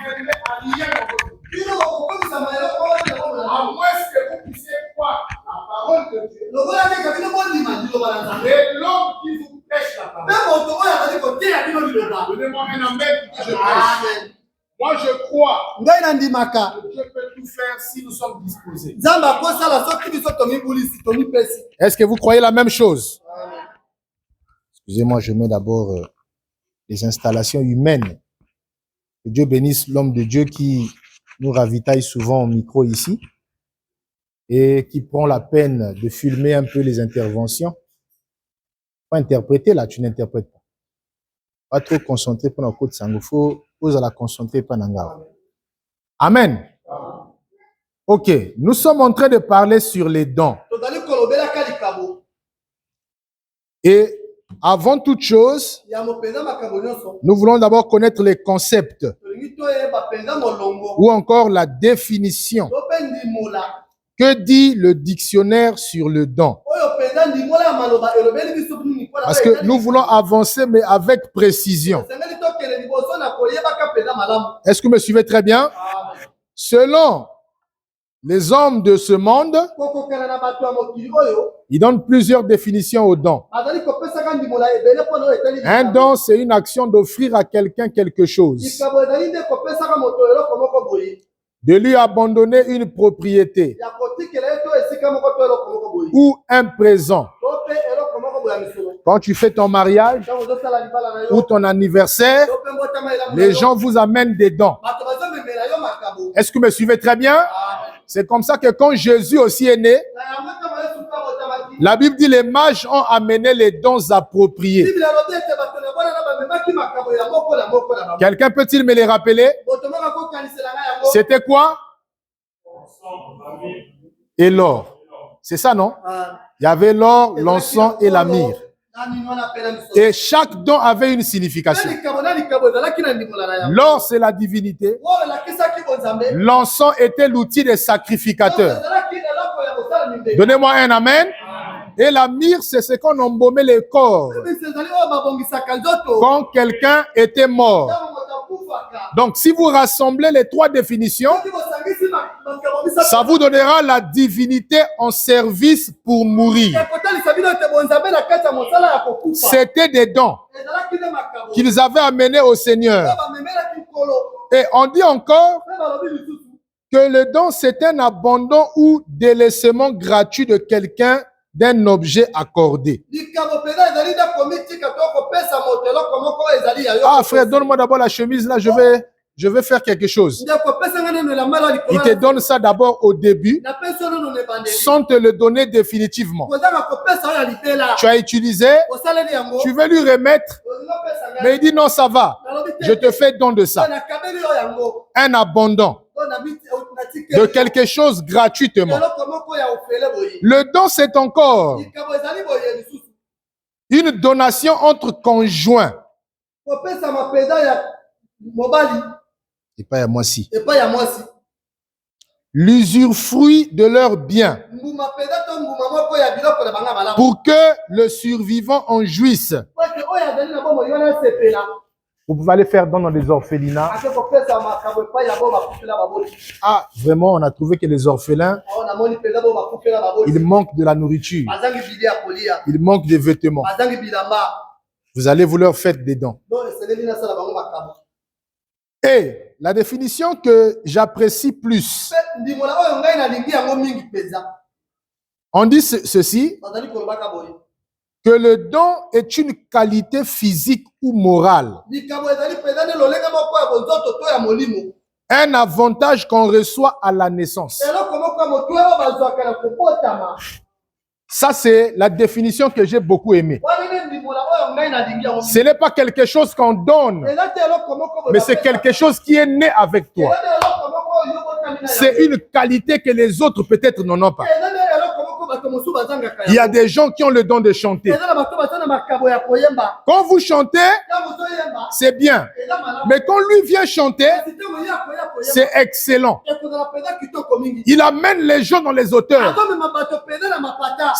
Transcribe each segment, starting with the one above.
n'enfermez à rien dans votre vie. À moins que vous puissiez croire la parole de Dieu. Et l'homme qui vous prêche la parole. Donnez-moi un amen pour que je prêche. Moi, je crois que Dieu peut tout faire si nous sommes disposés. Est-ce que vous croyez la même chose? Excusez-moi, je mets d'abord les installations humaines. Que Dieu bénisse l'homme de Dieu qui nous ravitaille souvent au micro ici et qui prend la peine de filmer un peu les interventions. Pas interpréter là, tu n'interprètes pas. Pas trop concentré pendant le côté sango. Faut la concentrer pendant. Amen. Ok, nous sommes en train de parler sur les dons. Et avant toute chose, nous voulons d'abord connaître les concepts ou encore la définition. Que dit le dictionnaire sur le don? Parce que nous voulons avancer, mais avec précision. Est-ce que vous me suivez très bien? Selon les hommes de ce monde, ils donnent plusieurs définitions aux dons. Un don, c'est une action d'offrir à quelqu'un quelque chose, de lui abandonner une propriété ou un présent. Quand tu fais ton mariage ou ton anniversaire, les gens vous amènent des dons. Est-ce que vous me suivez très bien? C'est comme ça que quand Jésus aussi est né, la Bible dit les mages ont amené les dons appropriés. Quelqu'un peut-il me les rappeler? C'était quoi? Et l'or. C'est ça, non? Il y avait l'or, l'encens et la myrrhe. Et chaque don avait une signification. L'or, c'est la divinité. L'encens était l'outil des sacrificateurs. Donnez-moi un amen. Et la myrrhe, c'est ce qu'on embaumait les corps quand quelqu'un était mort. Donc, si vous rassemblez les trois définitions, ça vous donnera la divinité en service pour mourir. C'était des dons qu'ils avaient amenés au Seigneur. Et on dit encore que le don, c'est un abandon ou délaissement gratuit de quelqu'un d'un objet accordé. Ah frère, donne-moi d'abord la chemise là, je vais faire quelque chose. Il te donne ça d'abord au début, sans te le donner définitivement. Tu as utilisé, tu veux lui remettre, mais il dit non, ça va, je te fais don de ça. Un abandon de quelque chose gratuitement. Le don, c'est encore une donation entre conjoints. Et pas à moi si. L'usufruit de leurs biens pour que le survivant en jouisse. Vous pouvez aller faire don dans des orphelinats. Ah, vraiment, on a trouvé que les orphelins, ils manquent de la nourriture. Ils manquent de vêtements. Vous allez vous leur faire des dons. Et la définition que j'apprécie plus, on dit ceci, que le don est une qualité physique ou morale. Un avantage qu'on reçoit à la naissance. Ça, c'est la définition que j'ai beaucoup aimée. Ce n'est pas quelque chose qu'on donne, mais c'est quelque chose qui est né avec toi. C'est une qualité que les autres peut-être n'en ont pas. Il y a des gens qui ont le don de chanter. Quand vous chantez, c'est bien. Mais quand lui vient chanter, c'est excellent. Il amène les gens dans les hauteurs.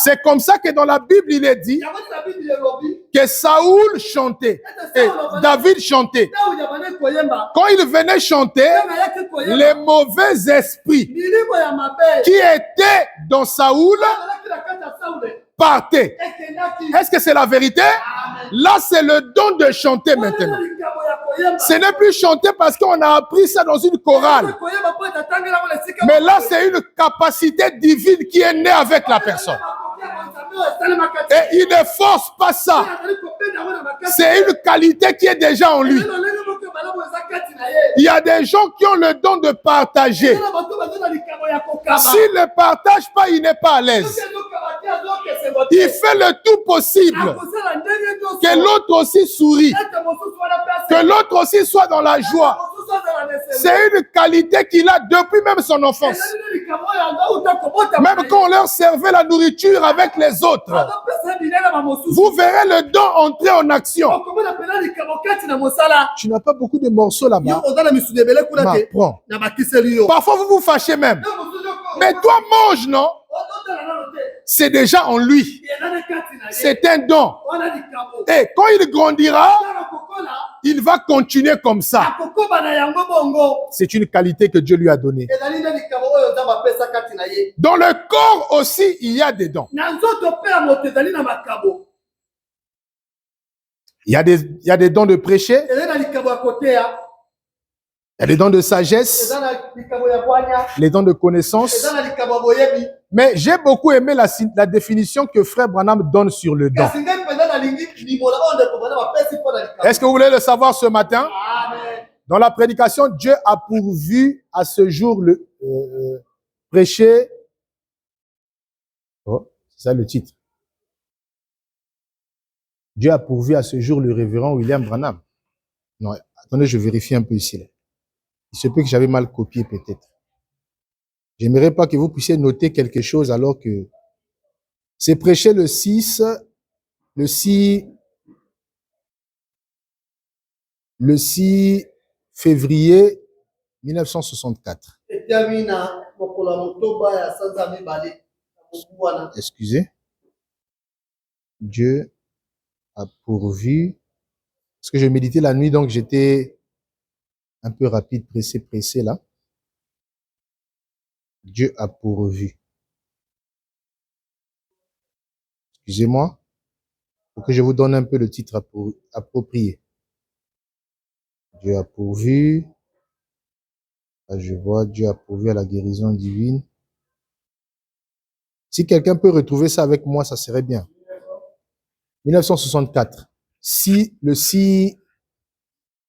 C'est comme ça que dans la Bible, il est dit que Saoul chantait et David chantait. Quand il venait chanter, les mauvais esprits qui étaient dans Saoul partaient. Est-ce que c'est la vérité? Là, c'est le don de chanter maintenant. Ce n'est plus chanter parce qu'on a appris ça dans une chorale. Mais là, c'est une capacité divine qui est née avec la personne. Et il ne force pas ça. C'est une qualité qui est déjà en lui. Il y a des gens qui ont le don de partager. S'il ne partage pas, il n'est pas à l'aise. Il fait le tout possible que l'autre aussi sourit, que l'autre aussi soit dans la joie. C'est une qualité qu'il a depuis même son enfance. Même quand on leur servait la nourriture avec les autres, vous verrez le don entrer en action. Tu n'as pas beaucoup de morceaux là-bas. Prends. Parfois vous vous fâchez même. Mais toi mange, non? C'est déjà en lui. C'est un don. Et quand il grandira, il va continuer comme ça. C'est une qualité que Dieu lui a donnée. Dans le corps aussi, il y a des dons. Il y a des dons de prêcher. Il y a des dons de sagesse, les dons de connaissance. Mais j'ai beaucoup aimé la définition que Frère Branham donne sur le don. Est-ce que vous voulez le savoir ce matin? Dans la prédication, Dieu a pourvu à ce jour le prêcher. Oh, c'est ça le titre. Dieu a pourvu à ce jour le révérend William Branham. Non, attendez, je vérifie un peu ici. Là. Il se peut que j'avais mal copié peut-être. J'aimerais pas que vous puissiez noter quelque chose alors que c'est prêché le 6 février 1964. Excusez. Dieu a pourvu. Parce que je méditais la nuit, donc j'étais un peu rapide, pressé là. Dieu a pourvu. Excusez-moi, pour que je vous donne un peu le titre approprié. Dieu a pourvu. Là, je vois, Dieu a pourvu à la guérison divine. Si quelqu'un peut retrouver ça avec moi, ça serait bien. 1964. Le 6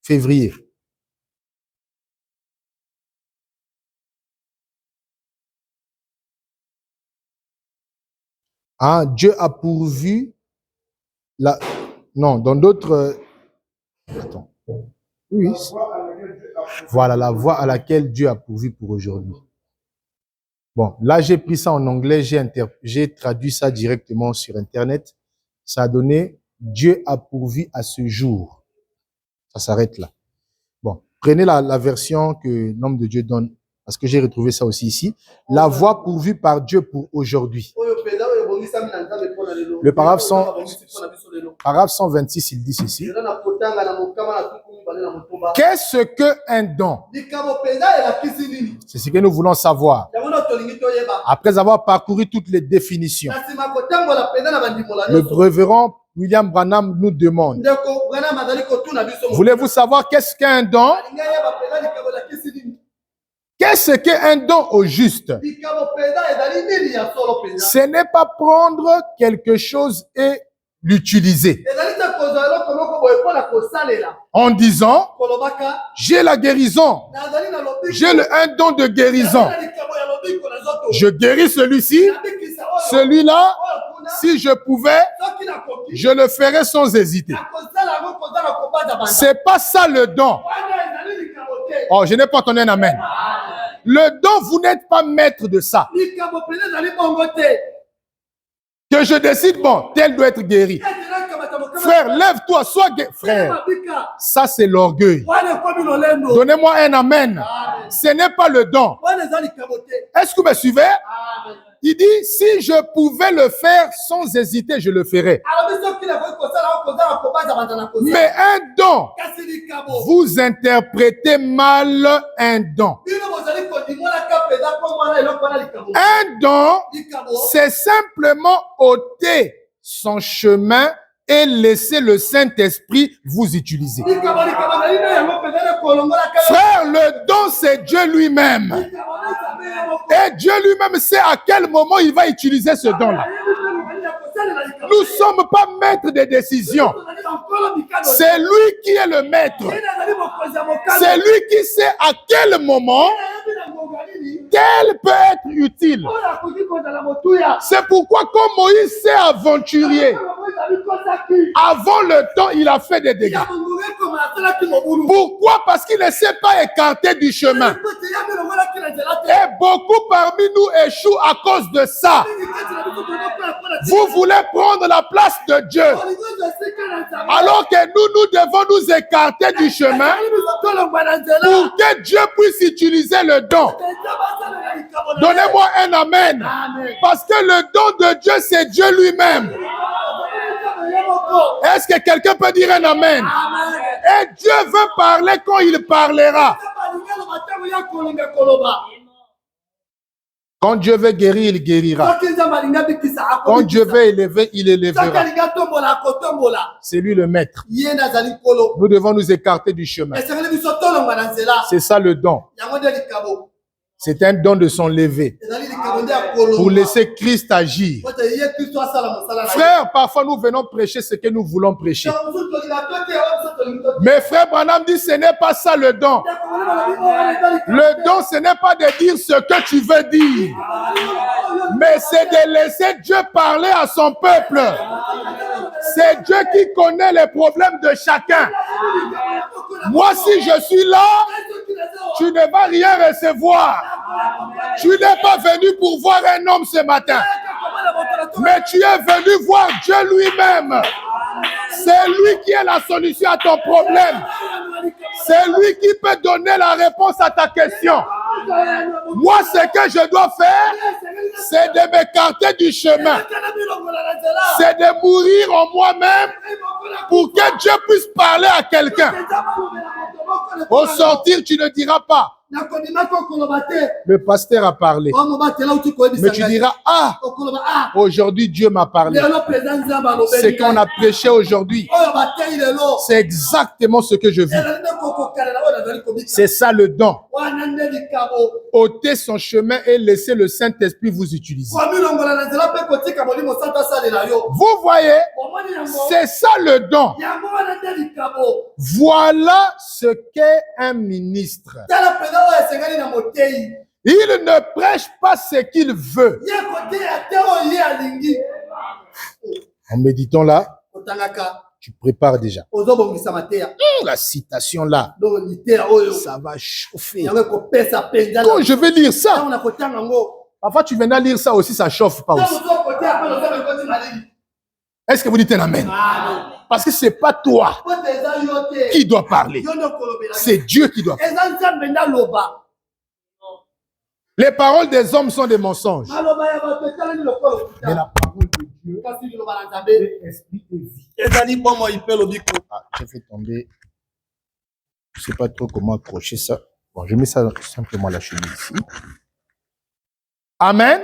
février. Ah, Dieu a pourvu non, dans d'autres... Attends. Oui. Voilà la voie à laquelle Dieu a pourvu pour aujourd'hui. Bon, là, j'ai pris ça en anglais, j'ai traduit ça directement sur Internet. Ça a donné Dieu a pourvu à ce jour. Ça s'arrête là. Bon, prenez la version que l'homme de Dieu donne, parce que j'ai retrouvé ça aussi ici. La voie pourvue par Dieu pour aujourd'hui. Le paragraphe 126, il dit ceci. Qu'est-ce qu'un don? C'est ce que nous voulons savoir. Après avoir parcouru toutes les définitions, le révérend William Branham nous demande: voulez-vous savoir qu'est-ce qu'un don? Qu'est-ce qu'un don au juste? Ce n'est pas prendre quelque chose et l'utiliser en disant j'ai la guérison, j'ai un don de guérison, je guéris celui-ci, celui-là, si je pouvais, je le ferais sans hésiter. C'est pas ça le don. Oh, je n'ai pas entendu un amen. Le don, vous n'êtes pas maître de ça. Que je décide, bon, tel doit être guéri. Frère, lève-toi, sois guéri. Frère, ça c'est l'orgueil. Donnez-moi un amen. Ce n'est pas le don. Est-ce que vous me suivez? Il dit, si je pouvais le faire sans hésiter, je le ferais. Mais un don, vous interprétez mal un don. Un don, c'est simplement ôter son chemin et laisser le Saint-Esprit vous utiliser. Frère, le don, c'est Dieu lui-même. Et Dieu lui-même sait à quel moment il va utiliser ce don-là. Nous ne sommes pas maîtres des décisions. C'est lui qui est le maître. C'est lui qui sait à quel moment tel peut être utile. C'est pourquoi comme Moïse s'est aventurier, avant le temps, il a fait des dégâts. Pourquoi? Parce qu'il ne s'est pas écarté du chemin. Et beaucoup parmi nous échouent à cause de ça. Vous voulez prendre la place de Dieu, alors que nous devons nous écarter du chemin pour que Dieu puisse utiliser le don. Donnez-moi un amen. Parce que le don de Dieu, c'est Dieu lui-même. Est-ce que quelqu'un peut dire un amen? Et Dieu veut parler quand il parlera. Quand Dieu veut guérir, il guérira. Quand Dieu veut élever, il élèvera. C'est lui le maître. Nous devons nous écarter du chemin. C'est ça le don. C'est un don de son lever pour laisser Christ agir. Frère, parfois nous venons prêcher ce que nous voulons prêcher. Mais frère Branham dit ce n'est pas ça le don. Le don, ce n'est pas de dire ce que tu veux dire, mais c'est de laisser Dieu parler à son peuple. C'est Dieu qui connaît les problèmes de chacun. Moi, si je suis là, tu ne vas rien recevoir. Tu n'es pas venu pour voir un homme ce matin, mais tu es venu voir Dieu lui-même. C'est lui qui est la solution à ton problème. C'est lui qui peut donner la réponse à ta question. Moi, ce que je dois faire, c'est de m'écarter du chemin. C'est de mourir en moi-même pour que Dieu puisse parler à quelqu'un. Au sortir, tu ne diras pas, le pasteur a parlé. Mais tu diras, ah, aujourd'hui Dieu m'a parlé. Ce qu'on a prêché aujourd'hui, c'est exactement ce que je vis. C'est ça le don. Ôter son chemin et laisser le Saint-Esprit vous utiliser. Vous voyez, c'est ça le don. Voilà ce qu'est un ministre. Il ne prêche pas ce qu'il veut. En méditant là, tu prépares déjà. La citation là, ça va chauffer. Quand je vais lire ça, parfois tu viens lire ça aussi, ça chauffe pas aussi. Est-ce que vous dites un amen? Parce que c'est pas toi qui dois parler. C'est Dieu qui doit parler. Les paroles des hommes sont des mensonges. Mais la parole de Dieu est esprit et vie. Ah, j'ai fait tomber. Je ne sais pas trop comment accrocher ça. Bon, je mets ça simplement la chemise ici. Amen.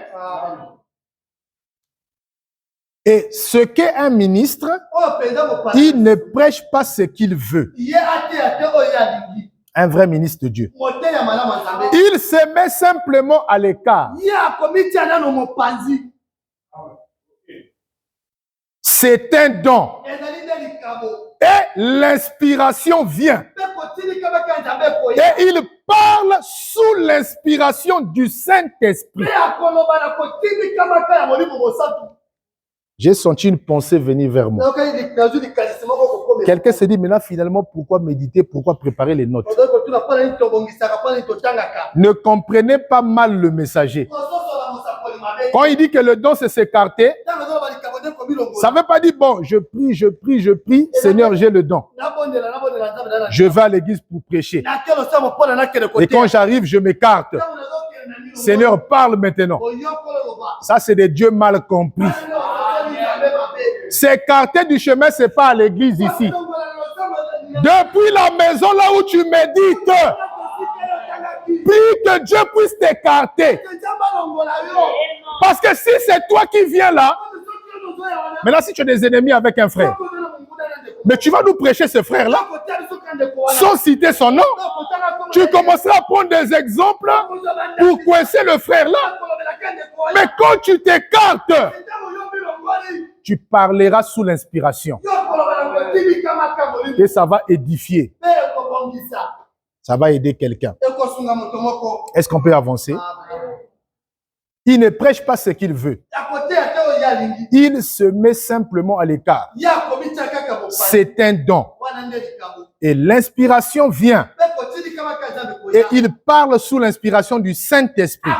Et ce qu'est un ministre, il ne prêche pas ce qu'il veut. Un vrai ministre de Dieu. Il se met simplement à l'écart. C'est un don. Et l'inspiration vient. Et il parle sous l'inspiration du Saint-Esprit. J'ai senti une pensée venir vers moi. Quelqu'un s'est dit, maintenant finalement, pourquoi méditer, pourquoi préparer les notes? Ne comprenez pas mal le messager. Quand il dit que le don c'est s'écarter, Ça ne veut pas dire, bon, je prie, Seigneur, j'ai le don. Je vais à l'église pour prêcher. Et quand j'arrive, je m'écarte. Seigneur, parle maintenant. Ça, c'est des dieux mal compris. S'écarter du chemin, ce n'est pas à l'église ici. Depuis la maison là où tu médites, prie que Dieu puisse t'écarter. Parce que si c'est toi qui viens là, maintenant si tu as des ennemis avec un frère, mais tu vas nous prêcher ce frère-là, sans citer son nom, tu commenceras à prendre des exemples pour coincer le frère-là. Mais quand tu t'écartes, tu parleras sous l'inspiration. Et ça va édifier. Ça va aider quelqu'un. Est-ce qu'on peut avancer? Il ne prêche pas ce qu'il veut. Il se met simplement à l'écart. C'est un don. Et l'inspiration vient. Et il parle sous l'inspiration du Saint-Esprit.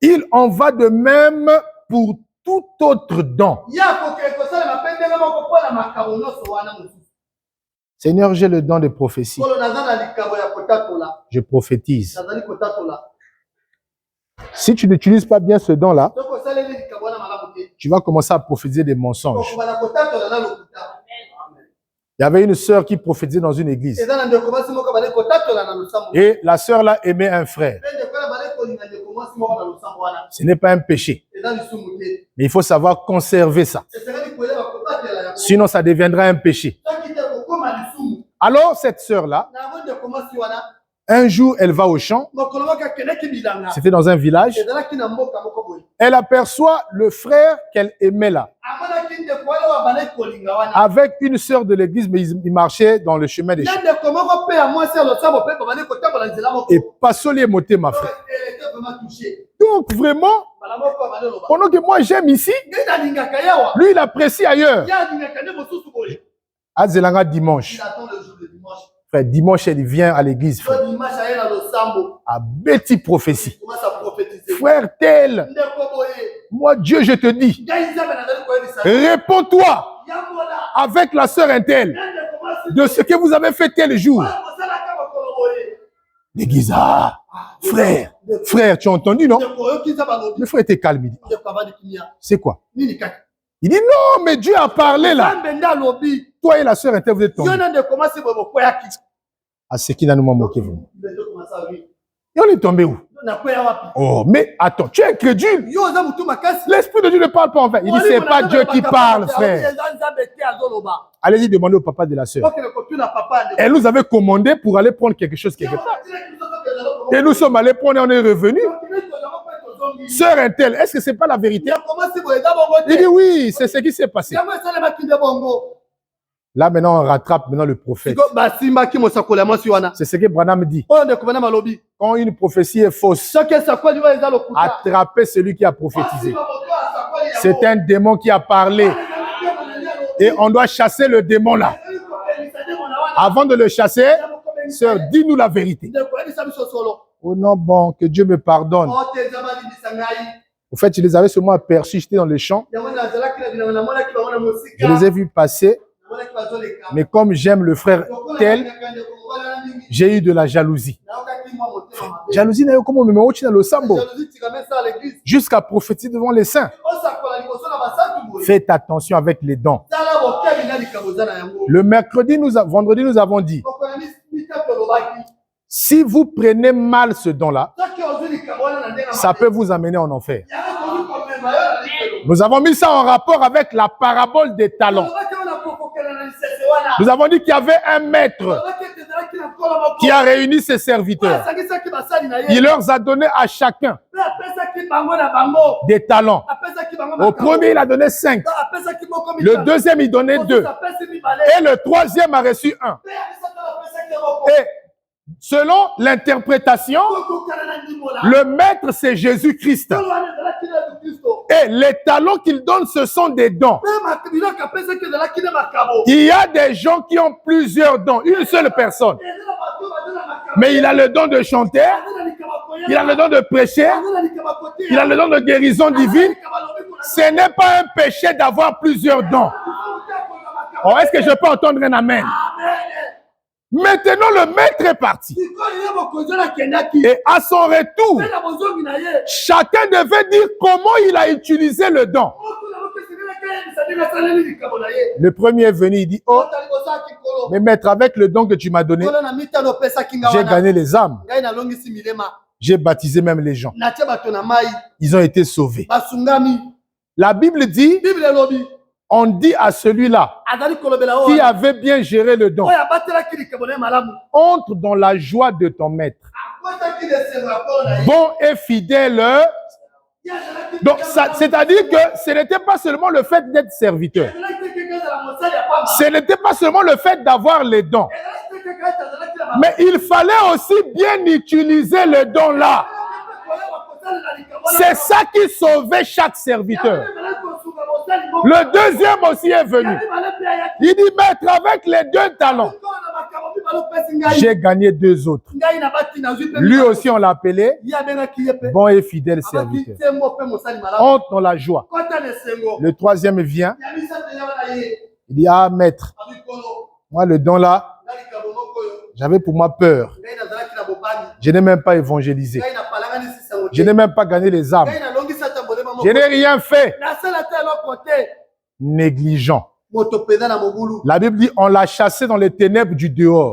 Il en va de même pour tout autre don. Seigneur, j'ai le don de prophétie. Je prophétise. Si tu n'utilises pas bien ce don-là, tu vas commencer à prophétiser des mensonges. Il y avait une sœur qui prophétisait dans une église. Et la sœur là aimait un frère. Ce n'est pas un péché. Mais il faut savoir conserver ça. Sinon, ça deviendra un péché. Alors, cette sœur-là, un jour, elle va au champ. C'était dans un village. Elle aperçoit le frère qu'elle aimait là. Avec une sœur de l'église, mais il marchait dans le chemin des champs. Et Passolier Moté, ma frère. Donc, vraiment, pendant que moi j'aime ici, lui il apprécie ailleurs. Azelanga dimanche. Frère, dimanche, elle vient à l'église. À Betty prophétie. Frère tel, moi Dieu, je te dis, réponds-toi avec la sœur Intel de ce que vous avez fait tel jour. L'église, frère, tu as entendu, non? Le frère était calme. Il dit, c'est quoi? Il dit, non, mais Dieu a parlé là. Toi et la sœur Intel, vous êtes tombés. À ce qui n'a nous moqué, vous. Et on est tombé où? Oh, mais attends, tu es incrédule. L'Esprit de Dieu ne parle pas en vain. Il dit, c'est pas Dieu qui parle, frère. Allez-y, demandez au papa de la sœur. Elle nous avait commandé pour aller prendre quelque chose quelque part. Et nous sommes allés prendre et on est revenus. Sœur Intel, est-ce que c'est pas la vérité? Il dit oui, c'est ce qui s'est passé. Là, maintenant, on rattrape le prophète. C'est ce que Branham dit. Quand une prophétie est fausse, attrapez celui qui a prophétisé. C'est un démon qui a parlé. Et on doit chasser le démon là. Avant de le chasser, sœur, dis-nous la vérité. Oh non, bon, que Dieu me pardonne. En fait, je les avais seulement aperçus, j'étais dans les champs. Je les ai vus passer. Mais comme j'aime le frère tel, j'ai eu de la jalousie. Jalousie, comment me met dans le sambo jusqu'à prophétiser devant les saints. Faites attention avec les dons. Le vendredi, nous avons dit, si vous prenez mal ce don-là, ça peut vous amener en enfer. Nous avons mis ça en rapport avec la parabole des talents. Nous avons dit qu'il y avait un maître qui a réuni ses serviteurs. Il leur a donné à chacun des talents. Au premier, il a donné 5. Le deuxième, il donnait 2. Et le troisième a reçu 1. Et selon l'interprétation, le maître, c'est Jésus-Christ. Et les talents qu'il donne, ce sont des dons. Il y a des gens qui ont plusieurs dons, une seule personne. Mais il a le don de chanter, il a le don de prêcher, il a le don de guérison divine. Ce n'est pas un péché d'avoir plusieurs dons. Oh, est-ce que je peux entendre un amen? Maintenant, le maître est parti. Et à son retour, chacun devait dire comment il a utilisé le don. Le premier est venu, il dit, oh, mais maître, avec le don que tu m'as donné, j'ai gagné les âmes. J'ai baptisé même les gens. Ils ont été sauvés. La Bible dit, on dit à celui-là qui avait bien géré le don, entre dans la joie de ton maître. Bon et fidèle. Donc, c'est-à-dire que ce n'était pas seulement le fait d'être serviteur. Ce n'était pas seulement le fait d'avoir les dons. Mais il fallait aussi bien utiliser le don là. C'est ça qui sauvait chaque serviteur. Le deuxième aussi est venu. Il dit, maître, avec les 2 talents, j'ai gagné 2 autres. Lui aussi, on l'appelait bon et fidèle serviteur. Entre dans la joie. Le troisième vient. Il dit, ah, maître, moi, le don là, j'avais pour moi peur. Je n'ai même pas évangélisé. Je n'ai même pas gagné les âmes. Je n'ai rien fait. Négligent. La Bible dit, on l'a chassé dans les ténèbres du dehors.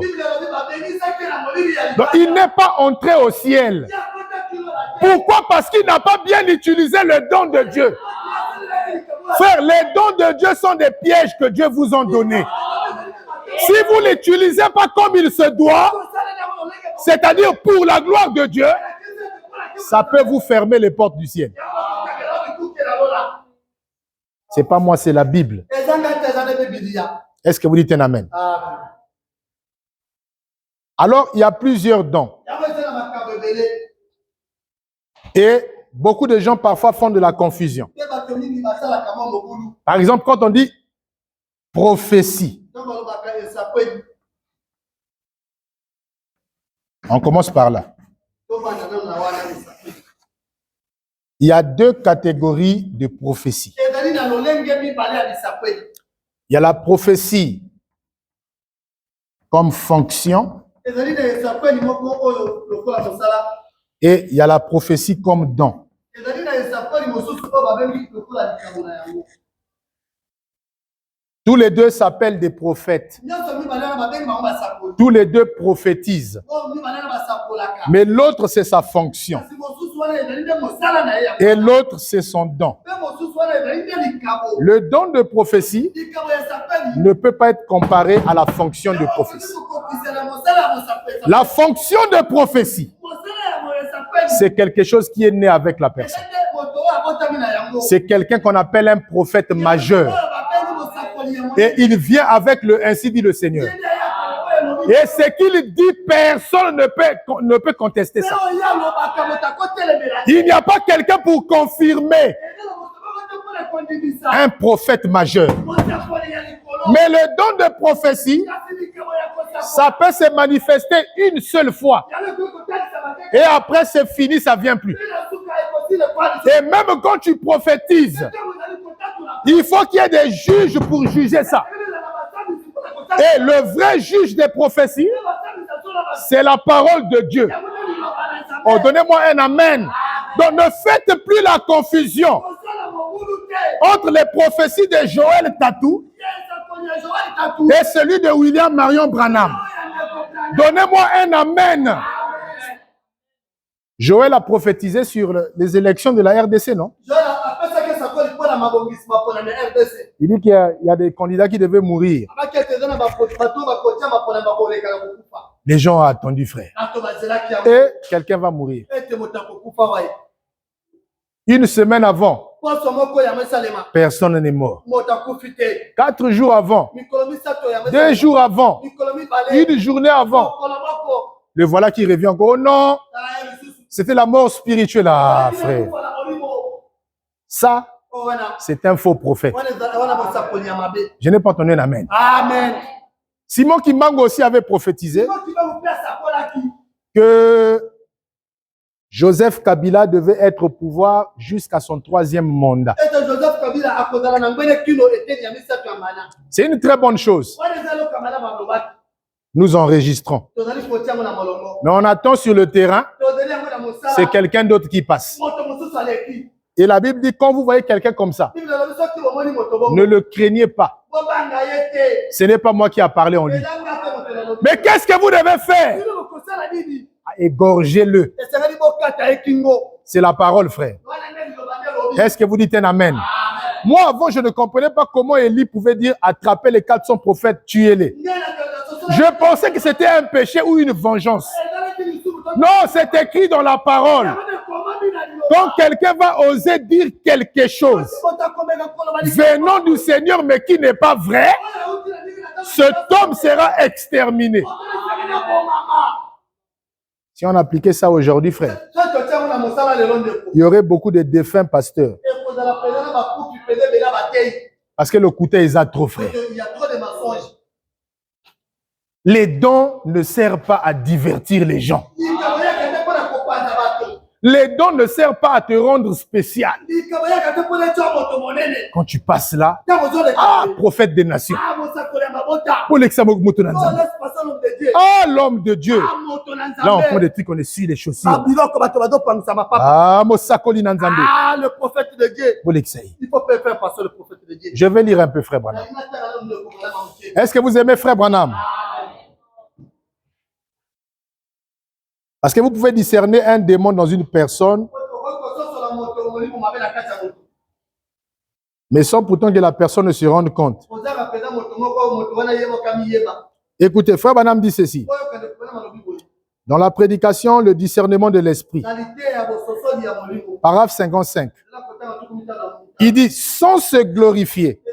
Donc, il n'est pas entré au ciel. Pourquoi? Parce qu'il n'a pas bien utilisé le don de Dieu. Frère, les dons de Dieu sont des pièges que Dieu vous a donnés. Si vous ne l'utilisez pas comme il se doit, c'est-à-dire pour la gloire de Dieu, ça peut vous fermer les portes du ciel. C'est pas moi, c'est la Bible. Est-ce que vous dites un amen? Alors, il y a plusieurs dons. Et beaucoup de gens parfois font de la confusion. Par exemple, quand on dit prophétie, on commence par là. Il y a 2 catégories de prophétie. Il y a la prophétie comme fonction et il y a la prophétie comme don. Tous les 2 s'appellent des prophètes. Tous les 2 prophétisent. Mais l'autre, c'est sa fonction. Et l'autre, c'est son don. Le don de prophétie ne peut pas être comparé à la fonction de prophétie. La fonction de prophétie, c'est quelque chose qui est né avec la personne. C'est quelqu'un qu'on appelle un prophète majeur. Et il vient avec le ainsi dit le Seigneur. Et ce qu'il dit, personne ne peut contester ça. Il n'y a pas quelqu'un pour confirmer un prophète majeur. Mais le don de prophétie, ça peut se manifester une seule fois. Et après, c'est fini, ça ne vient plus. Et même quand tu prophétises, il faut qu'il y ait des juges pour juger ça. Et le vrai juge des prophéties, c'est la parole de Dieu. Oh, donnez-moi un amen. Donc ne faites plus la confusion entre les prophéties de Joël Tatou et celui de William Marion Branham. Donnez-moi un amen. Joël a prophétisé sur les élections de la RDC, non? Il dit qu'il y a des candidats qui devaient mourir. Les gens ont attendu, frère. Et quelqu'un va mourir. Une semaine avant, personne n'est mort. 4 jours avant, 2 jours avant, une journée avant, le voilà qui revient encore. Oh non, c'était la mort spirituelle, ah, frère. Ça, c'est un faux prophète. Je n'ai pas entendu un amen. Amen. Simon Kimbangu aussi avait prophétisé que Joseph Kabila devait être au pouvoir jusqu'à son 3e mandat. C'est une très bonne chose. Nous enregistrons. Mais on attend sur le terrain, c'est quelqu'un d'autre qui passe. Et la Bible dit, quand vous voyez quelqu'un comme ça, ne le craignez pas. Ce n'est pas moi qui a parlé en lui. Mais qu'est-ce que vous devez faire? Égorgez-le. C'est la parole, frère. Est-ce que vous dites un amen? Moi, avant, je ne comprenais pas comment Élie pouvait dire attrapez les 400 prophètes, tuez-les. Je pensais que c'était un péché ou une vengeance. Non, c'est écrit dans la parole. Quand quelqu'un va oser dire quelque chose venant du Seigneur, mais qui n'est pas vrai, cet homme sera exterminé. Si on appliquait ça aujourd'hui, frère, il y aurait beaucoup de défunts pasteurs. Parce que le couteau est trop, frère. Les dons ne servent pas à divertir les gens. Les dons ne servent pas à te rendre spécial. Quand tu passes là, prophète des nations. Ah, l'homme de Dieu. Là, on prend des trucs, on essuie les chaussures. Ah, le prophète de Dieu. Il faut faire passer le prophète de Dieu. Je vais lire un peu, frère Branham. Est-ce que vous aimez frère Branham? Parce que vous pouvez discerner un démon dans une personne, mais sans pourtant que la personne ne se rende compte. Écoutez, frère Branham dit ceci. Dans la prédication, le discernement de l'esprit. Paragraphe 55. Il dit, sans se glorifier,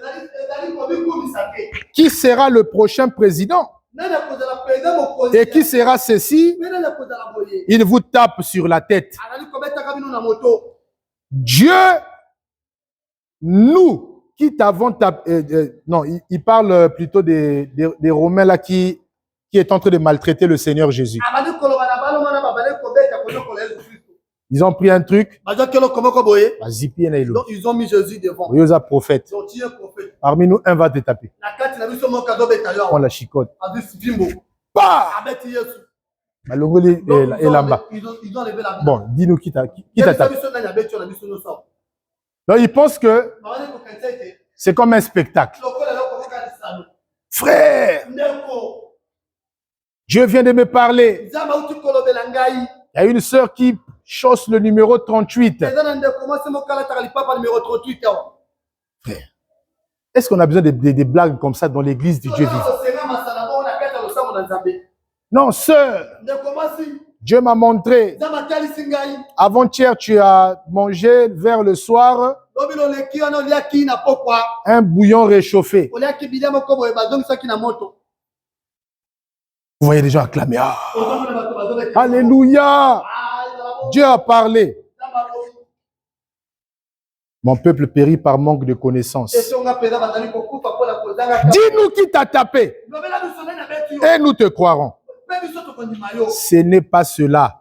qui sera le prochain président? Et qui sera ceci? Il vous tape sur la tête. Dieu, nous qui t'avons tapé. Non, il parle plutôt des Romains là qui est en train de maltraiter le Seigneur Jésus. Ils ont pris un truc. Ils ont mis Jésus devant. Ils ont prophète. Parmi nous, un va te taper. On la chicote. Bah! Bon, dis-nous qui t'a tapé. Donc, ils pensent que c'est comme un spectacle. Frère, Dieu vient de me parler. Il y a une sœur qui chausse le numéro 38. Frère, est-ce qu'on a besoin de blagues comme ça dans l'église du Dieu vivant? Non, sœur, Dieu m'a montré. Avant-hier, tu as mangé vers le soir un bouillon réchauffé. Vous voyez les gens acclamer. Ah. Alléluia. Dieu a parlé. Mon peuple périt par manque de connaissances. Dis-nous qui t'a tapé. Et nous te croirons. Ce n'est pas cela.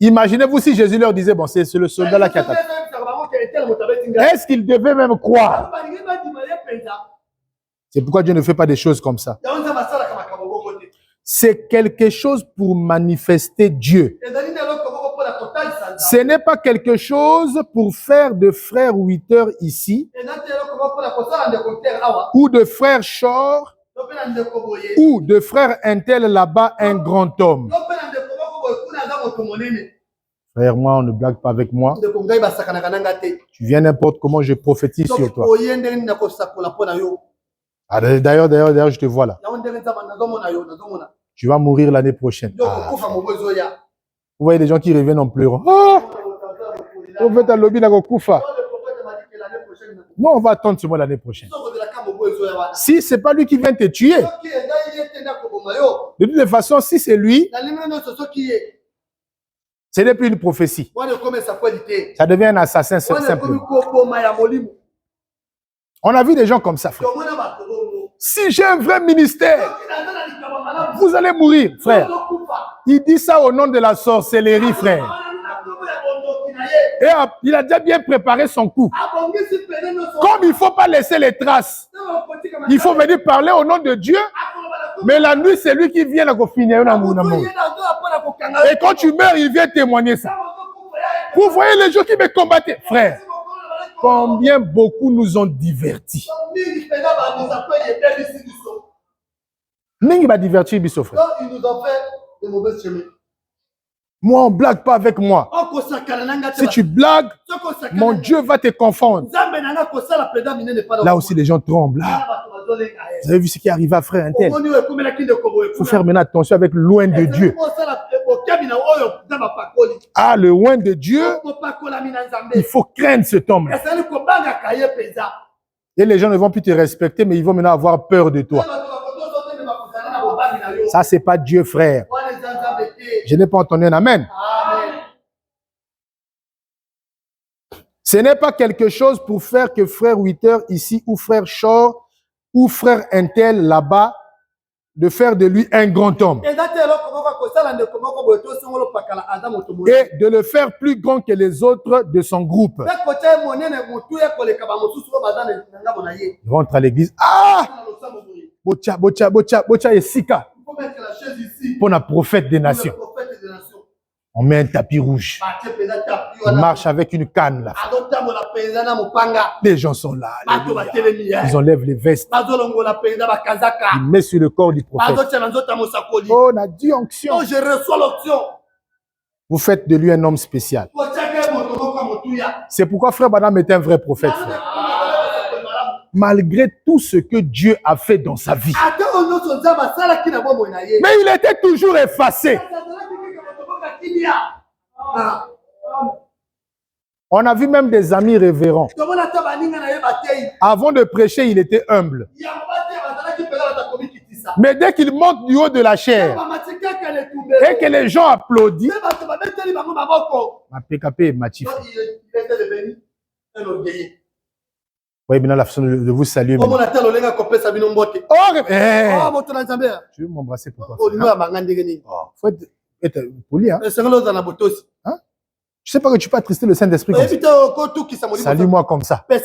Imaginez-vous si Jésus leur disait, bon, c'est le soldat là qui a tapé. Est-ce qu'ils devaient même croire? C'est pourquoi Dieu ne fait pas des choses comme ça. C'est quelque chose pour manifester Dieu. Ce n'est pas quelque chose pour faire de frère 8 heures ici, ou de frère Shor, ou de frère Intel là-bas, un grand homme. Frère, moi, on ne blague pas avec moi. Tu viens n'importe comment, je prophétise sur toi. Ah, d'ailleurs, je te vois là. Tu vas mourir l'année prochaine. Ah. Vous voyez des gens qui reviennent en pleurant. Ah! Non, on va attendre ce mois l'année prochaine. Si ce n'est pas lui qui vient te tuer, de toute façon, si c'est lui, ce n'est plus une prophétie. Ça devient un assassin simplement. On a vu des gens comme ça, frère. Si j'ai un vrai ministère, vous allez mourir, frère. Il dit ça au nom de la sorcellerie, frère. Et il a déjà bien préparé son coup. Comme il ne faut pas laisser les traces, il faut venir parler au nom de Dieu. Mais la nuit, c'est lui qui vient à finir. Et quand tu meurs, il vient témoigner ça. Vous voyez les gens qui me combattaient. Frère, combien beaucoup nous ont divertis. Mingi va divertir, biso frère. Ils nous ont fait de mauvaises chemins. Moi, on ne blague pas avec moi. Si tu blagues, mon Dieu va te confondre. Là aussi, les gens tremblent. Vous avez vu ce qui est arrivé à frère Intel? Il faut faire maintenant attention avec le loin de Dieu. Ah, le loin de Dieu, il faut craindre cet homme. Et les gens ne vont plus te respecter, mais ils vont maintenant avoir peur de toi. Ça, c'est pas Dieu, frère. Je n'ai pas entendu un amen. Ce n'est pas quelque chose pour faire que frère Witter ici, ou frère Shaw, ou frère Intel là-bas, de faire de lui un grand homme. Et de le faire plus grand que les autres de son groupe. Il rentre à l'église. Ah! Bocha et Sika. Pour un prophète des nations. On met un tapis rouge. Il marche avec une canne là. Les gens sont là. Ils enlèvent les vestes. Ils mettent sur le corps du prophète. Oh, on a dit onction. Je reçois l'onction. Vous faites de lui un homme spécial. C'est pourquoi frère Branham est un vrai prophète. Frère. Malgré tout ce que Dieu a fait dans sa vie. Mais il était toujours effacé. On a vu même des amis révérends. Avant de prêcher, il était humble. Mais dès qu'il monte du haut de la chair et que les gens applaudissent, oui, maintenant la façon de vous saluer. Tu veux m'embrasser pourquoi? Faut être poli, hein? Hein? Je sais pas que tu peux attrister le Saint-Esprit comme ça. Salue-moi comme ça. Ah,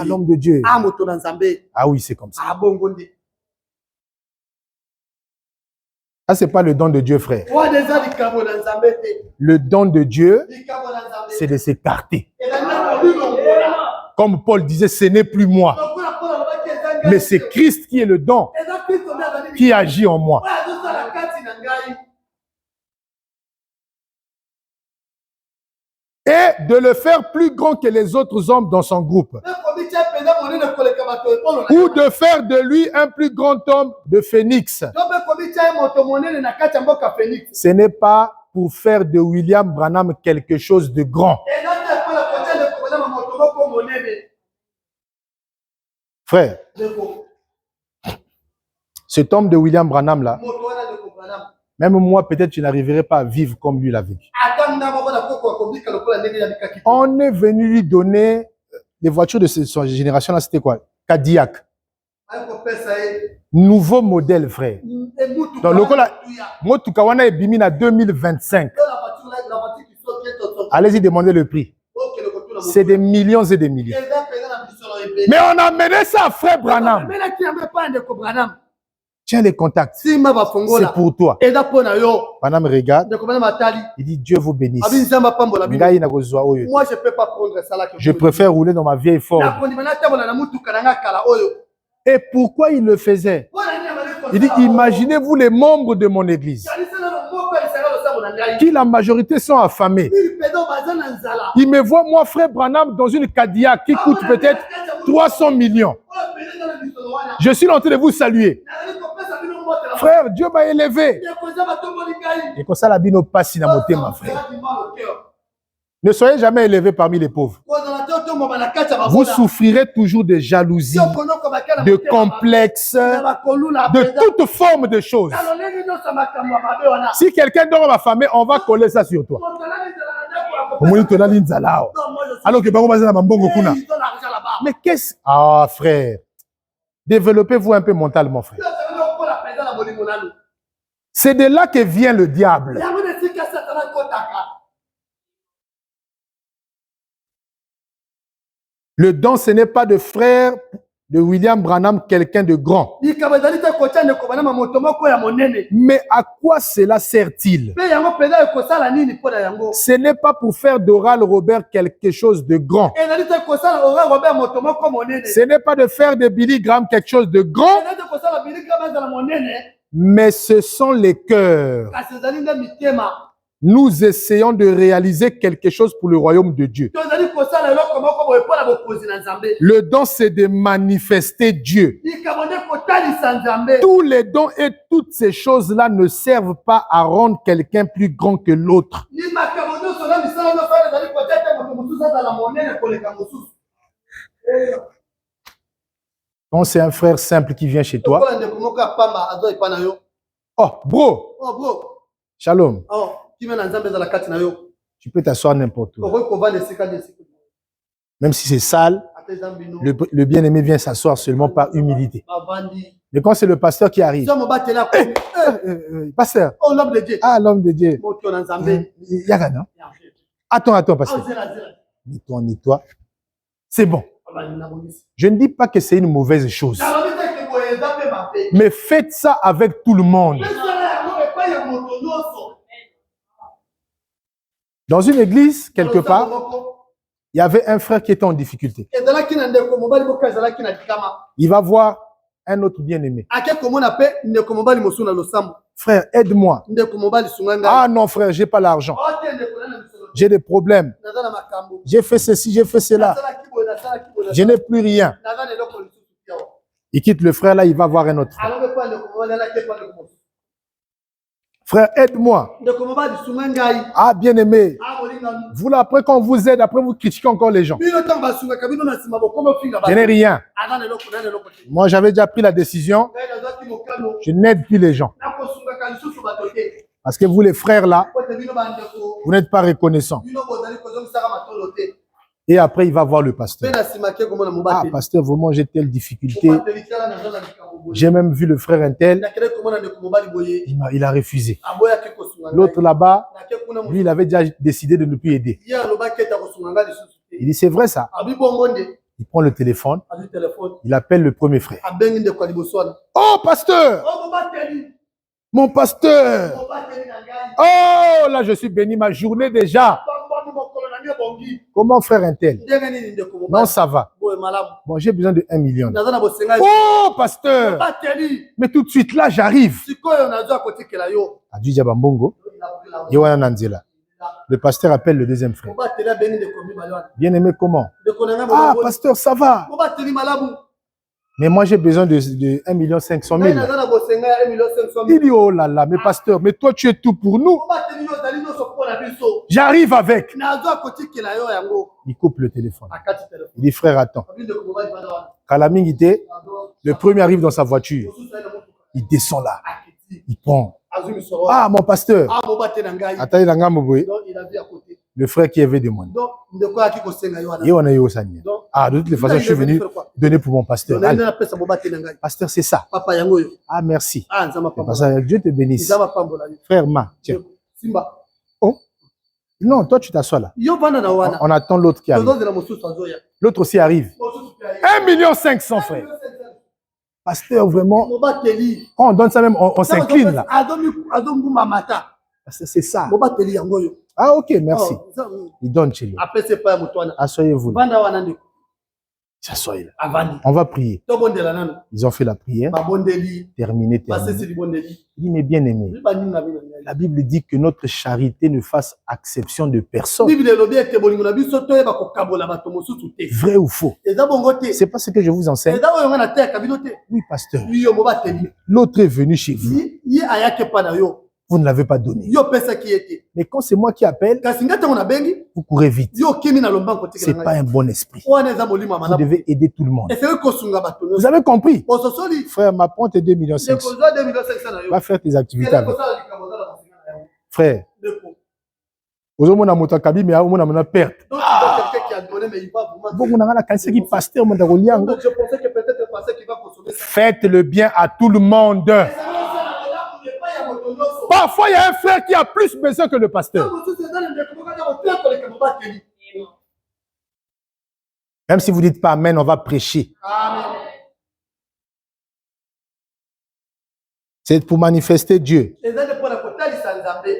l'homme de Dieu. Ah oui, c'est comme ça. Ah, c'est pas le don de Dieu, frère. Le don de Dieu, c'est de s'écarter. Comme Paul disait, ce n'est plus moi. Mais c'est Christ qui est le don, qui agit en moi. Et de le faire plus grand que les autres hommes dans son groupe. Ou de faire de lui un plus grand homme de phénix. Ce n'est pas pour faire de William Branham quelque chose de grand. Frère, cet homme de William Branham là, même moi, peut-être je n'arriverai pas à vivre comme lui l'a vécu. On est venu lui donner les voitures de cette génération là, c'était quoi? Cadillac. Nouveau modèle, frère. Donc, le cas moi, Tukawana est bimine à 2025. Allez-y, demandez le prix. C'est des millions et des millions. Mais on a mené ça à frère Branham. Tiens les contacts. C'est pour toi. Branham regarde. Il dit Dieu vous bénisse. Moi, je ne peux pas prendre ça là. Je préfère rouler dans ma vieille Ford. Et pourquoi il le faisait? Il dit, imaginez-vous les membres de mon église, qui la majorité sont affamés. Il me voit, moi, frère Branham, dans une Cadillac qui coûte peut-être 300 millions. Je suis en train de vous saluer. Frère, Dieu m'a élevé. Et comme ça, la bino passe dans mon thème, ma frère. Ne soyez jamais élevé parmi les pauvres. Vous souffrirez toujours de jalousie, de complexes, de toute forme de choses. Si quelqu'un dort ma famille, on va coller ça sur toi. Alors que mais qu'est-ce... Ah, frère. Développez-vous un peu mentalement, frère. C'est de là que vient le diable. Le don, ce n'est pas de frère de William Branham, quelqu'un de grand. Mais à quoi cela sert-il? Ce n'est pas pour faire d'Oral Robert quelque chose de grand. Ce n'est pas de faire de Billy Graham quelque chose de grand. Mais ce sont les cœurs. Nous essayons de réaliser quelque chose pour le royaume de Dieu. Le don, c'est de manifester Dieu. Tous les dons et toutes ces choses-là ne servent pas à rendre quelqu'un plus grand que l'autre. Quand c'est un frère simple qui vient chez toi, oh, bro, shalom. Tu peux t'asseoir n'importe où. Même si c'est sale, le bien-aimé vient s'asseoir seulement par humilité. Mais quand c'est le pasteur qui arrive, pasteur, l'homme de Dieu. Ah, l'homme de Dieu. Attends, pasteur. Nettoie. C'est bon. Je ne dis pas que c'est une mauvaise chose. Mais faites ça avec tout le monde. Dans une église, quelque part, il y avait un frère qui était en difficulté. Il va voir un autre bien-aimé. Frère, aide-moi. Ah non, frère, j'ai pas l'argent. J'ai des problèmes. J'ai fait ceci, j'ai fait cela. Je n'ai plus rien. Il quitte le frère là, il va voir un autre frère. Frère, aide-moi. Ah, bien-aimé. Vous là, après qu'on vous aide, après vous critiquez encore les gens. Je n'ai rien. Moi, j'avais déjà pris la décision. Je n'aide plus les gens. Parce que vous, les frères là, vous n'êtes pas reconnaissants. Et après, il va voir le pasteur. Ah, pasteur, vraiment, j'ai telle difficulté. J'ai même vu le frère Intel. Il a refusé. L'autre là-bas, lui, il avait déjà décidé de ne plus aider. Il dit, c'est vrai ça. Il prend le téléphone. Il appelle le premier frère. Oh, pasteur! Mon pasteur! Oh, là, je suis béni ma journée déjà. Comment frère Intel? Non, ça va. Bon, j'ai besoin de 1 million. Oh, pasteur! Mais tout de suite, là, j'arrive. Le pasteur appelle le deuxième frère. Bien-aimé, comment? Ah, pasteur, ça va. Mais moi, j'ai besoin de 1 500 000. Il dit, oh là là, mais pasteur, mais toi, tu es tout pour nous. J'arrive avec. Il coupe le téléphone. Il dit, frère, attends. Kalamingité, le premier arrive dans sa voiture. Il descend là. Il prend. Ah, mon pasteur. Attendez, le frère qui avait demandé. Ah, de toutes les façons, je suis venu donner pour mon pasteur. Allez. Pasteur, c'est ça. Ah, merci. Dieu te bénisse. Frère Ma, tiens. Oh. Non, toi, tu t'assois là. On attend l'autre qui arrive. L'autre aussi arrive. 1 500 000, frère. Pasteur, vraiment. Quand on donne ça même, on s'incline là. C'est ça. Ah, ok, merci. Il donne chez lui. Asseyez-vous. S'assoyez là. On va prier. Ils ont fait la prière. Terminé. Il dit, mais bien aimé, la Bible dit que notre charité ne fasse exception de personne. Vrai ou faux? C'est pas ce que je vous enseigne. Oui, pasteur. L'autre est venu chez vous. Vous ne l'avez pas donné. Mais quand c'est moi qui appelle, vous courez vite. Ce n'est pas un bon esprit. Vous devez aider tout le monde. Vous avez compris? Frère, m'apprends tes 2 500 000. Va faire tes activités avec. Frère, faites le bien à tout le monde. Parfois, il y a un frère qui a plus besoin que le pasteur. Même si vous ne dites pas Amen, on va prêcher. Amen. C'est pour manifester Dieu. Eza nde mpona kotalisa Nzambe.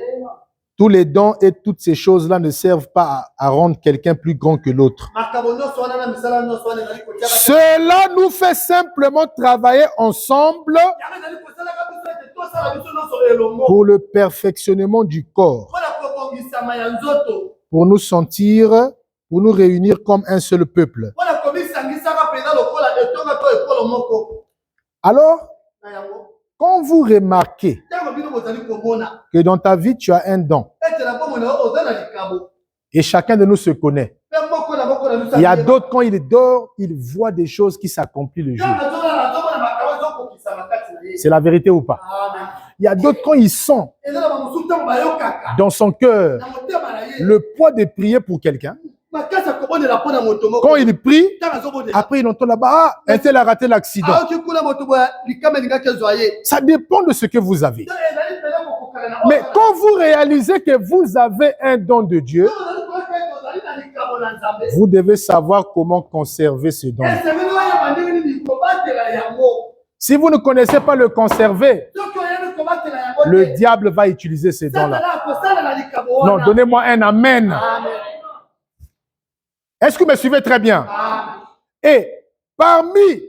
Tous les dons et toutes ces choses-là ne servent pas à rendre quelqu'un plus grand que l'autre. Makambo nyonso wana na misala nyonso wana ezali kotiaka Cela nous fait simplement travailler ensemble yango ezali kosalaka biso ete tosala biso nyonso elongo pour le perfectionnement du corps, mpona kobongisama ya nzoto, pour nous réunir comme un seul peuple. mpona komisangisaka mpenza lokola etonga to ekolo moko. Alors, Na yango quand vous remarquez ntango bino bozali komona que dans ta vie, tu as un don, ete na bomoi na yo oza na likabo et chacun de nous se connaît. mpe moko na moko na biso Il y a d'autres, quand il dort, il voit des choses qui s'accomplissent le jour. ntango azolala azomona makambo ezokokisama kati na ye. C'est la vérité ou pas? Amen. Il y a d'autres, quand il sent eza na bamosusu ntango bayokaka dans son cœur na motema na ye le poids de prier pour quelqu'un, makasi ya kobondela mpo na moto moko quand il prie, ntango azobondela après il entend là-bas, ah, un tel a raté l'accident. aoki kuna moto boya likama elingaki ezwa ye. Ça dépend de ce que vous avez. Donc, ezali mpenza kokokana na Mais quand vous réalisez que vous avez un don de Dieu, ozali koyoka ete ozali na likabo na Nzambe, vous devez savoir comment conserver ce don. esengeli oyeba ndenge nini kobatela yango. Si vous ne connaissez pas le conserver, Soki oyebi kobatela yango le te, diable va utiliser ces dons-là. satana akosalela likabo Non, wana. donnez-moi un amen. Amen. Est-ce que vous me suivez très bien? Amen. Et parmi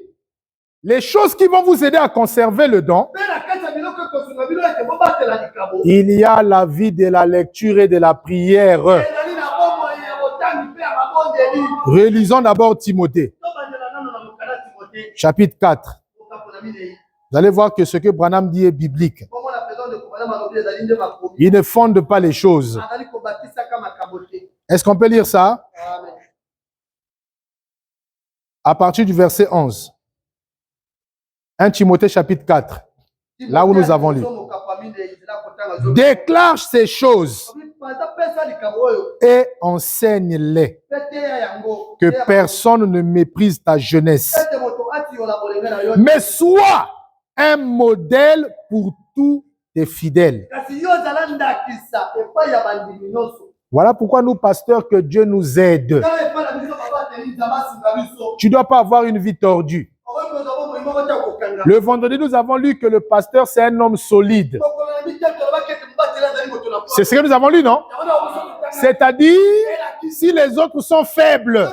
les choses qui vont vous aider à conserver le don, Mpe na kati ya biloko ekosunga bino ete bobatela likabo, il y a la vie de la lecture et de la prière. ezali na bomoi ya botangi mpe ya mabondeli. Relisons d'abord Timothée, Tobandela nano na mokanda Timote chapitre 4. mokambo na minei. Vous allez voir que ce que Branham dit est biblique. Bongo na présence de Kobana malobi ezali nde makomi. Il ne fonde pas les choses. Azali kobatisaka makambo te. Est-ce qu'on peut lire ça? Amen. À partir du verset 11. 1 Timothée chapitre 4. Là où nous avons lu. Déclare ces choses et enseigne-les. Que personne ne méprise ta jeunesse. Mais sois un modèle pour tous tes fidèles. Voilà pourquoi nous, pasteurs, que Dieu nous aide. Tu ne dois pas avoir une vie tordue. Le vendredi, nous avons lu que le pasteur, c'est un homme solide. C'est ce que nous avons lu, non? C'est-à-dire, si les autres sont faibles,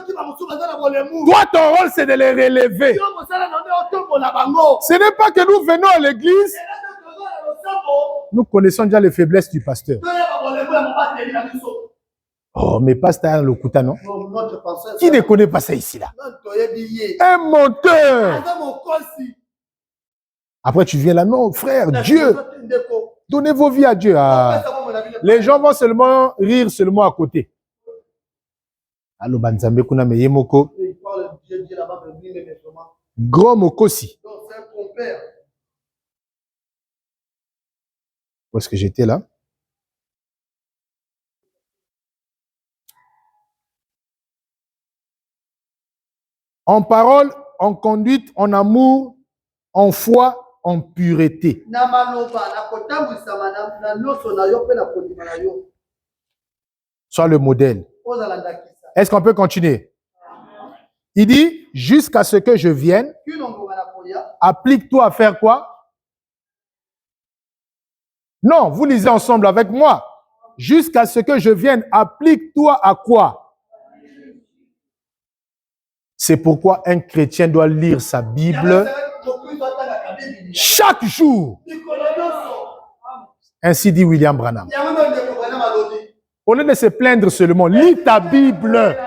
toi, ton rôle, c'est de les relever. Ce n'est pas que nous venons à l'église, nous connaissons déjà les faiblesses du pasteur. Oh, mais pasteur Lokuta, non? Qui ne connaît pas ça ici, là? Un menteur. Après, tu viens là, non, frère, Dieu. Donnez vos vies à Dieu. Ah. Les gens vont seulement rire seulement à côté. Allo banzambe kuna meyemoko. Gros mokosi. Où est-ce que j'étais là? En parole, en conduite, en amour, en foi, en pureté. Sois le modèle. Est-ce qu'on peut continuer? Il dit, jusqu'à ce que je vienne, applique-toi à faire quoi? Non, vous lisez ensemble avec moi. Jusqu'à ce que je vienne, applique-toi à quoi? C'est pourquoi un chrétien doit lire sa Bible chaque jour. Ainsi dit William Branham. Au lieu de se plaindre seulement, lis ta Bible.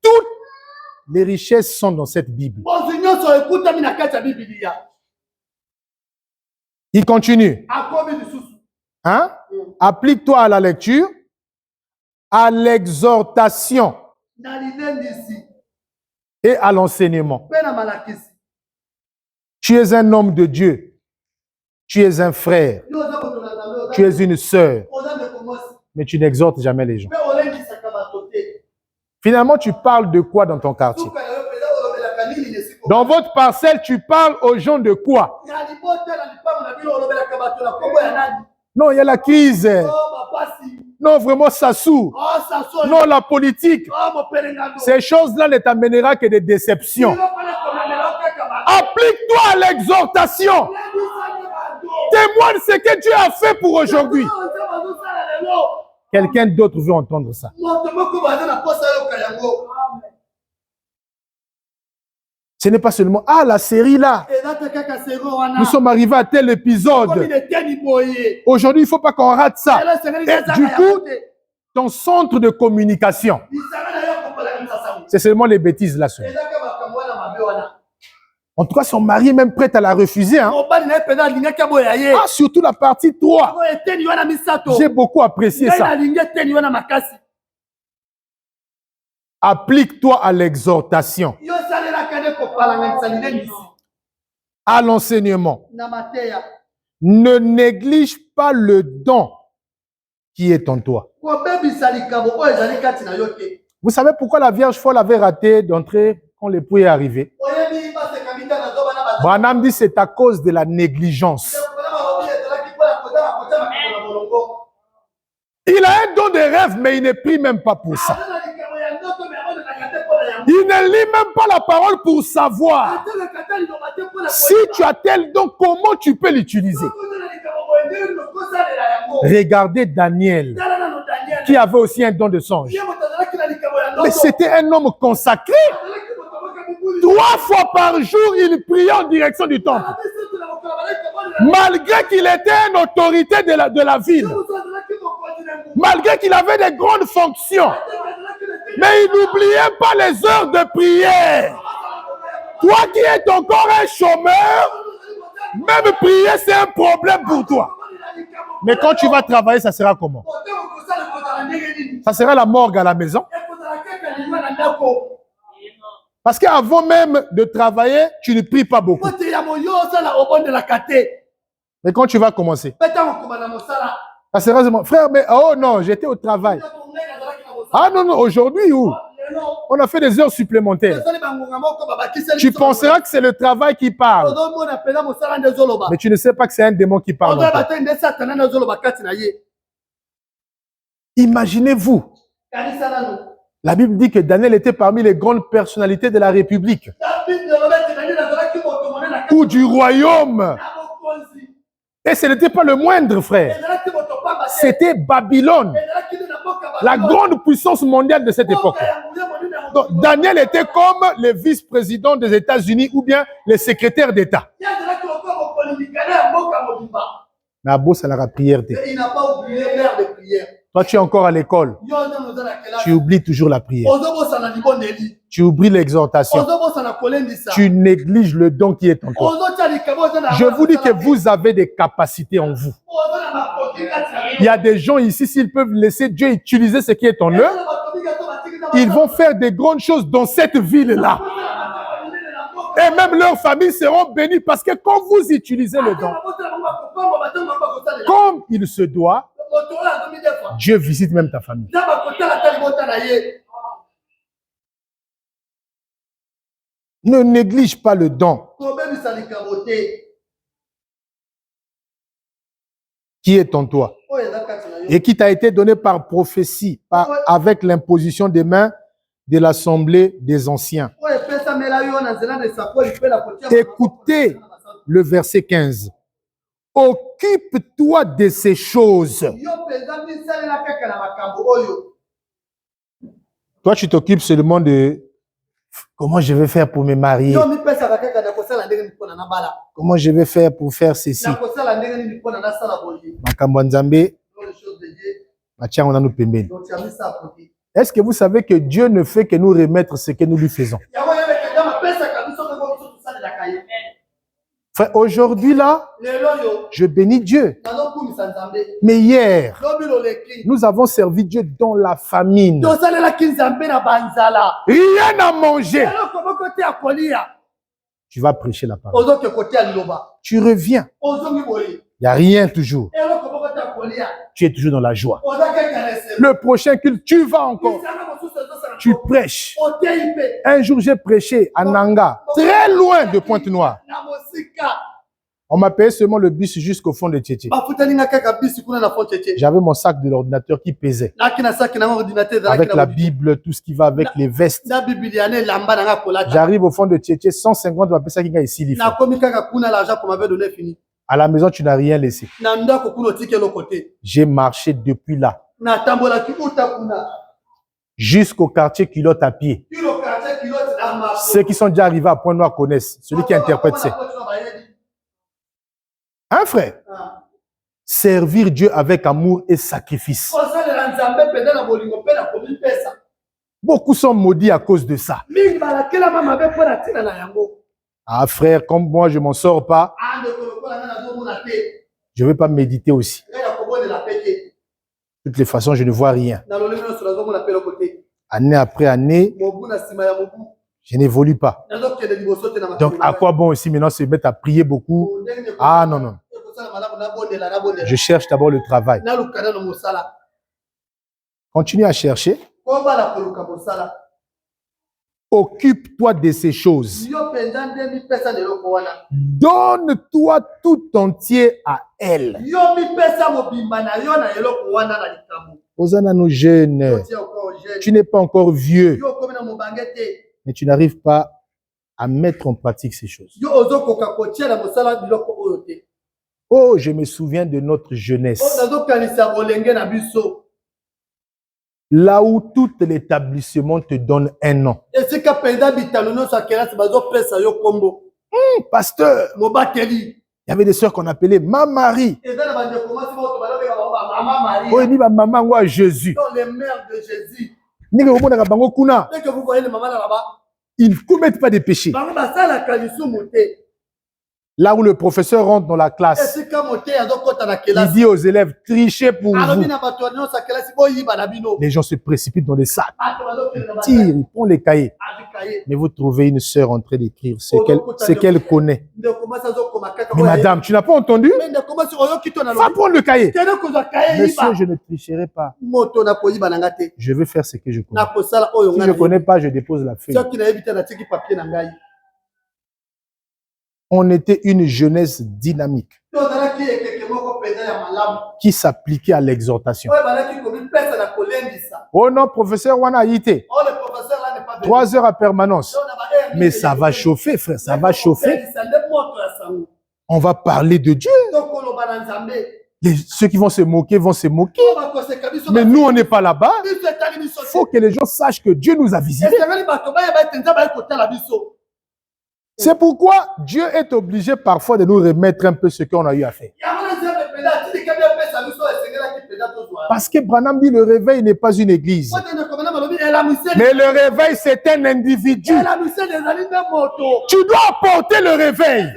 Toutes les richesses sont dans cette Bible. Il continue. Hein? Applique-toi à la lecture, à l'exhortation et à l'enseignement. Tu es un homme de Dieu. Tu es un frère. Tu es une sœur. Mais tu n'exhortes jamais les gens. Finalement, tu parles de quoi dans ton quartier? Dans votre parcelle, tu parles aux gens de quoi? Non, il y a la crise. Non, vraiment, ça sourd. Oh, ça sonne. Non, la politique. Oh, mon pérengano. Ces choses-là ne t'amènera que des déceptions. Applique-toi à l'exhortation. Témoigne ce que Dieu a fait pour aujourd'hui. Quelqu'un d'autre veut entendre ça. Ce n'est pas seulement, ah, la série là. Nous sommes arrivés à tel épisode. Aujourd'hui, il ne faut pas qu'on rate ça. Et du coup, ton centre de communication, c'est seulement les bêtises là. En tout cas, son mari est même prêt à la refuser. Hein. Ah, surtout la partie 3. J'ai beaucoup apprécié ça. Applique-toi à l'exhortation, à l'enseignement. Ne néglige pas le don qui est en toi. Vous savez pourquoi la Vierge folle avait raté d'entrer quand l'époux est arrivé? Branham dit c'est à cause de la négligence. Il a un don de rêve, mais il ne prie même pas pour ça. Il ne lit même pas la parole pour savoir si tu as tel don, comment tu peux l'utiliser. Regardez Daniel, qui avait aussi un don de songe. Mais c'était un homme consacré. 3 fois par jour, il priait en direction du temple. Malgré qu'il était une autorité de la ville. Malgré qu'il avait des grandes fonctions. Mais il n'oubliait pas les heures de prière. Toi qui es encore un chômeur, même prier, c'est un problème pour toi. Mais quand tu vas travailler, ça sera comment? Ça sera la morgue à la maison. Parce qu'avant même de travailler, tu ne pries pas beaucoup. Mais quand tu vas commencer, ça sera seulement, frère, mais oh non, j'étais au travail. Ah non, non, aujourd'hui, où? On a fait des heures supplémentaires. Tu penseras que c'est le travail qui parle. Mais tu ne sais pas que c'est un démon qui parle. Imaginez-vous. La Bible dit que Daniel était parmi les grandes personnalités de la République. Ou du royaume. Et ce n'était pas le moindre, frère. C'était Babylone. La grande puissance mondiale de cette époque. Donc, Daniel était comme le vice-président des États-Unis ou bien le secrétaire d'État. Mais Abo, c'est la prière. Il n'a pas oublié l'heure de prière. Toi, tu es encore à l'école. Tu oublies toujours la prière. Tu oublies l'exhortation. Tu négliges le don qui est en toi. Je vous dis que vous avez des capacités en vous. Il y a des gens ici, s'ils peuvent laisser Dieu utiliser ce qui est en eux, ils vont faire des grandes choses dans cette ville-là. Et même leurs familles seront bénies parce que quand vous utilisez le don, comme il se doit, Dieu visite même ta famille. Ne néglige pas le don qui est en toi et qui t'a été donné par prophétie, avec l'imposition des mains de l'assemblée des anciens. Écoutez le verset 15. Occupe-toi de ces choses. Toi, tu t'occupes seulement de comment je vais faire pour me marier. Comment je vais faire pour faire ceci. Est-ce que vous savez que Dieu ne fait que nous remettre ce que nous lui faisons? Aujourd'hui là, je bénis Dieu. Mais hier, nous avons servi Dieu dans la famine. Rien à manger. Tu vas prêcher la parole. Tu reviens. Il n'y a rien toujours. Tu es toujours dans la joie. Le prochain culte, tu vas encore. Tu prêches. Un jour, j'ai prêché à Nanga, très loin de Pointe-Noire. On m'a payé seulement le bus jusqu'au fond de Tchétché. J'avais mon sac de l'ordinateur qui pesait. Avec la Bible, tout ce qui va avec les vestes. J'arrive au fond de Tchétché, 150 va payer ça qui gagne ici. À la maison, tu n'as rien laissé. J'ai marché depuis là. Jusqu'au quartier Culotte à pied. Ceux qui sont déjà arrivés à Pointe-Noire connaissent. Celui qui interprète, c'est. Hein, frère? Servir Dieu avec amour et sacrifice. Beaucoup sont maudits à cause de ça. Ah, frère, comme moi, je ne m'en sors pas, je ne vais pas méditer aussi. De toutes les façons, je ne vois rien. Année après année, je n'évolue pas. Donc, à quoi bon aussi maintenant se mettre à prier beaucoup? Ah non, non. Je cherche d'abord le travail. Continue à chercher. Occupe-toi de ces choses. Donne-toi tout entier à elle. Hosanna nos jeunes. Tu n'es pas encore vieux, mais tu n'arrives pas à mettre en pratique ces choses. Oh, je me souviens de notre jeunesse. Là où tout l'établissement te donne un nom. Pasteur, il y avait des sœurs qu'on appelait Marie. Oh, il dit maman ou Jésus. Les mères de Jésus. Dès que vous voyez les mamans là-bas, ils ne commettent pas de péchés. Là où le professeur rentre dans la classe, il dit aux élèves, trichez pour vous. Les gens se précipitent dans les sacs. Ils tirent, ils prennent les cahiers. Mais vous trouvez une sœur en train d'écrire ce qu'elle connaît. Mais madame, tu n'as pas entendu? Va prendre le cahier. Monsieur, je ne tricherai pas. Je veux faire ce que je connais. Si je ne connais pas, je dépose la feuille. On était une jeunesse dynamique qui s'appliquait à l'exhortation. Oh non, professeur Wana Yite. 3 heures à permanence. Mais ça va chauffer, frère, ça va chauffer. On va parler de Dieu. Ceux qui vont se moquer vont se moquer. Mais nous, on n'est pas là-bas. Il faut que les gens sachent que Dieu nous a visités. C'est pourquoi Dieu est obligé parfois de nous remettre un peu ce qu'on a eu à faire. Parce que Branham dit le réveil n'est pas une église. Mais le réveil, c'est un individu. Tu dois apporter le réveil.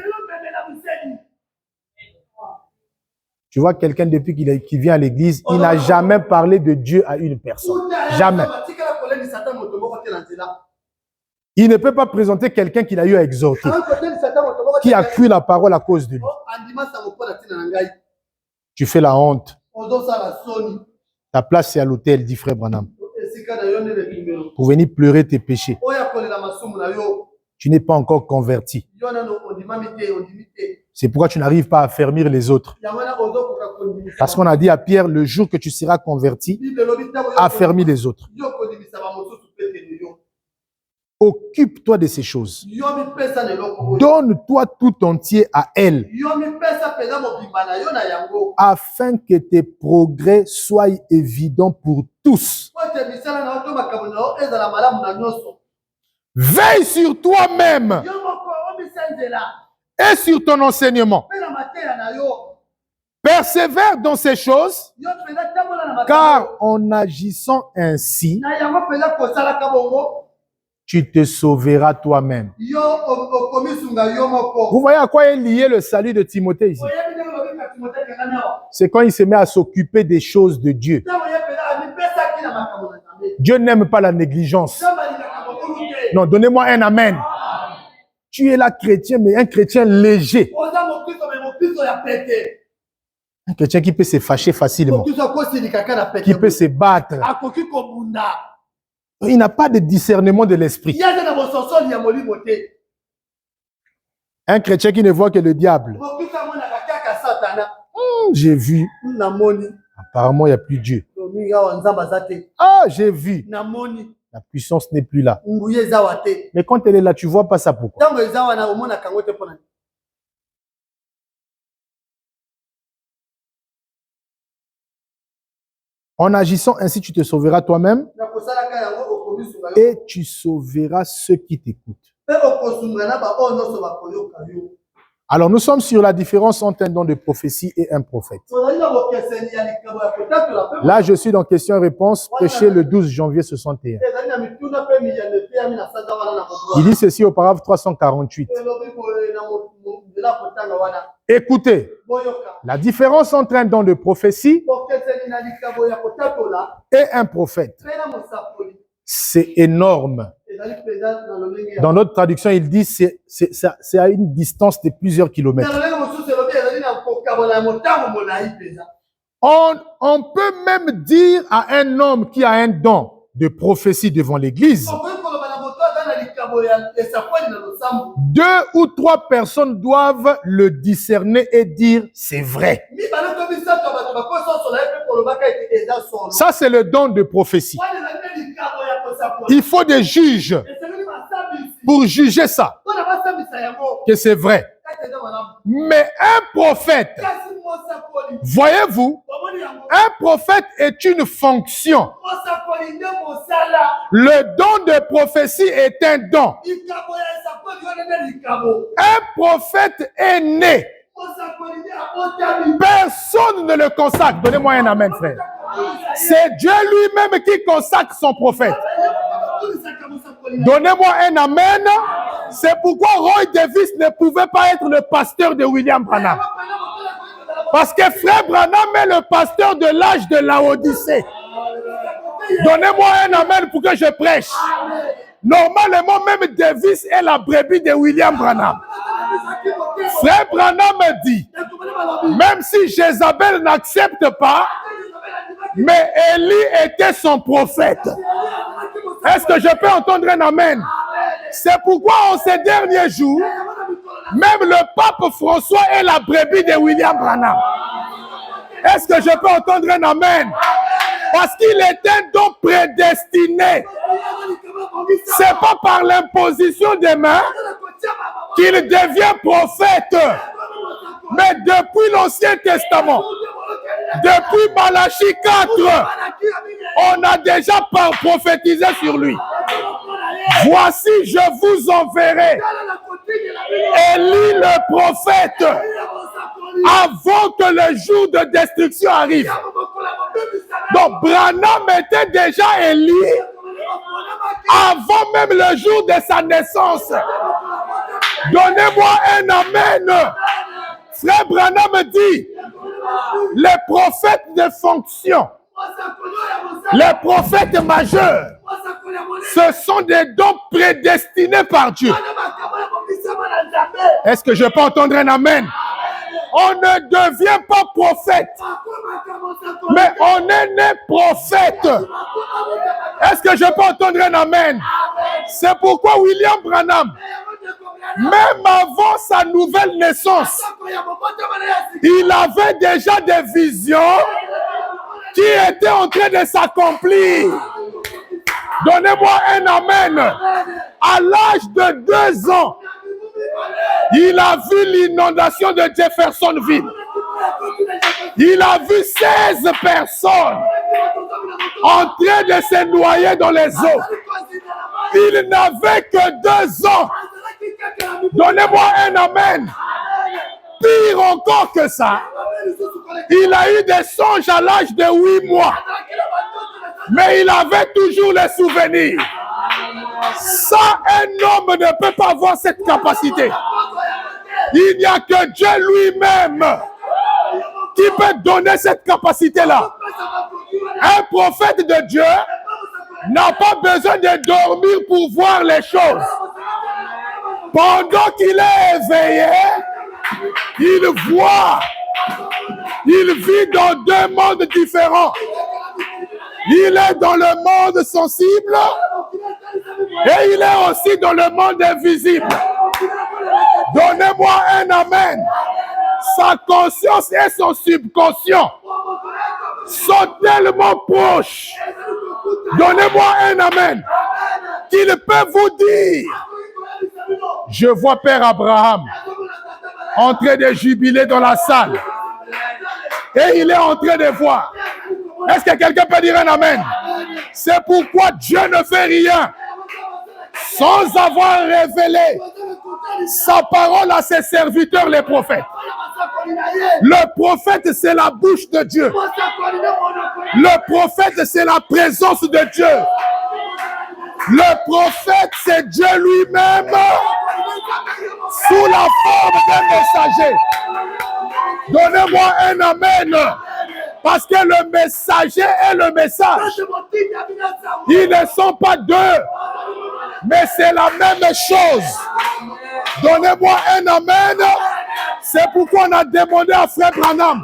Tu vois quelqu'un depuis qu'il vient à l'église, il n'a jamais parlé de Dieu à une personne. Jamais. Il ne peut pas présenter quelqu'un qu'il a eu à exhorter, qui a cru la parole à cause de lui. Tu fais la honte. Ta place, c'est à l'autel, dit frère Branham. Pour venir pleurer tes péchés. Tu n'es pas encore converti. C'est pourquoi tu n'arrives pas à affermir les autres. Parce qu'on a dit à Pierre, le jour que tu seras converti, affermis les autres. Occupe-toi de ces choses. Donne-toi tout entier à elle. Afin que tes progrès soient évidents pour tous. Veille sur toi-même et sur ton enseignement. Persévère dans ces choses, car en agissant ainsi, tu te sauveras toi-même. Vous voyez à quoi est lié le salut de Timothée ici? C'est quand il se met à s'occuper des choses de Dieu. Dieu n'aime pas la négligence. Non, donnez-moi un amen. Tu es là chrétien, mais un chrétien léger. Un chrétien qui peut se fâcher facilement, qui peut se battre. Il n'a pas de discernement de l'esprit. Un chrétien qui ne voit que le diable. J'ai vu. Apparemment, il n'y a plus Dieu. Ah, j'ai vu. La puissance n'est plus là. Mais quand elle est là, tu ne vois pas ça pourquoi? En agissant ainsi, tu te sauveras toi-même et tu sauveras ceux qui t'écoutent. Alors, nous sommes sur la différence entre un don de prophétie et un prophète. Là, je suis dans question-réponse, prêché le 12 janvier 61. Il dit ceci au paragraphe 348. Écoutez, la différence entre un don de prophétie et un prophète, c'est énorme. Dans notre traduction, il dit c'est à une distance de plusieurs kilomètres. On peut même dire à un homme qui a un don de prophétie devant l'église, 2 ou 3 personnes doivent le discerner et dire c'est vrai. Ça, c'est le don de prophétie. Il faut des juges pour juger ça, que c'est vrai. Mais un prophète, voyez-vous, un prophète est une fonction. Le don de prophétie est un don. Un prophète est né. Personne ne le consacre. Donnez-moi un amen, frère. C'est Dieu lui-même qui consacre son prophète. Donnez-moi un amen. C'est pourquoi Roy Davis ne pouvait pas être le pasteur de William Branham. Parce que frère Branham est le pasteur de l'âge de la Odyssée. Donnez-moi un amen pour que je prêche. Normalement, même Davis est la brebis de William Branham. Frère Branham dit, même si Jézabel n'accepte pas, mais Élie était son prophète. Est-ce que je peux entendre un amen? C'est pourquoi en ces derniers jours, même le pape François est la brebis de William Branham. Est-ce que je peux entendre un amen? Parce qu'il était donc prédestiné. C'est pas par l'imposition des mains qu'il devient prophète. Mais depuis l'Ancien Testament, depuis Malachie 4, on a déjà prophétisé sur lui. Voici, je vous enverrai Élie le prophète avant que le jour de destruction arrive. Donc Branham était déjà Élie avant même le jour de sa naissance. Donnez-moi un amen. Frère Branham dit, les prophètes de fonction, les prophètes majeurs, ce sont des dons prédestinés par Dieu. Est-ce que je peux entendre un amen? On ne devient pas prophète, mais on est né prophète. Est-ce que je peux entendre un amen? C'est pourquoi William Branham, même avant sa nouvelle naissance, il avait déjà des visions qui étaient en train de s'accomplir. Donnez-moi un amen. À l'âge de 2 ans, il a vu l'inondation de Jeffersonville. Il a vu 16 personnes en train de se noyer dans les eaux. Il n'avait que 2 ans. Donnez-moi un amen. Pire encore que ça, il a eu des songes à l'âge de 8 mois. Mais il avait toujours les souvenirs. Ça, un homme ne peut pas avoir cette capacité. Il n'y a que Dieu lui-même qui peut donner cette capacité-là. Un prophète de Dieu n'a pas besoin de dormir pour voir les choses. Pendant qu'il est éveillé, il voit. Il vit dans 2 mondes différents. Il est dans le monde sensible et il est aussi dans le monde invisible. Donnez-moi un amen. Sa conscience et son subconscient sont tellement proches. Donnez-moi un amen. Qu'il peut vous dire, je vois Père Abraham en train de jubiler dans la salle. Et il est en train de voir. Est-ce que quelqu'un peut dire un amen? C'est pourquoi Dieu ne fait rien sans avoir révélé sa parole à ses serviteurs, les prophètes. Le prophète, c'est la bouche de Dieu. Le prophète, c'est la présence de Dieu. Le prophète, c'est Dieu lui-même sous la forme d'un messager. Donnez-moi un amen. Parce que le messager et le message, ils ne sont pas deux, mais c'est la même chose. Donnez-moi un amen. C'est pourquoi on a demandé à Frère Branham,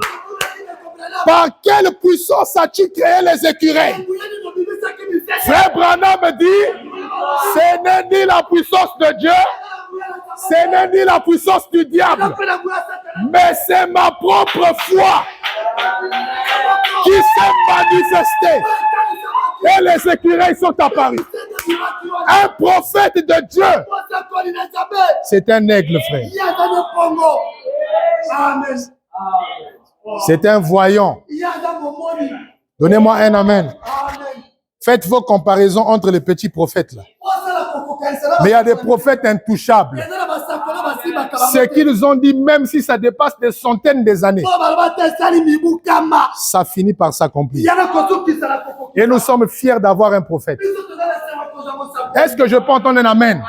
par quelle puissance as-tu créé les écureuils? Frère Branham dit, ce n'est ni la puissance de Dieu, ce n'est ni la puissance du diable, mais c'est ma propre foi qui s'est manifestée. Et les écureuils sont apparus. Un prophète de Dieu, c'est un aigle, frère. C'est un voyant. Donnez-moi un amen. Faites vos comparaisons entre les petits prophètes là. Mais il y a des prophètes intouchables. Ce qu'ils ont dit, même si ça dépasse des centaines des années, ça finit par s'accomplir. Et nous sommes fiers d'avoir un prophète. Est-ce que je peux entendre un amen?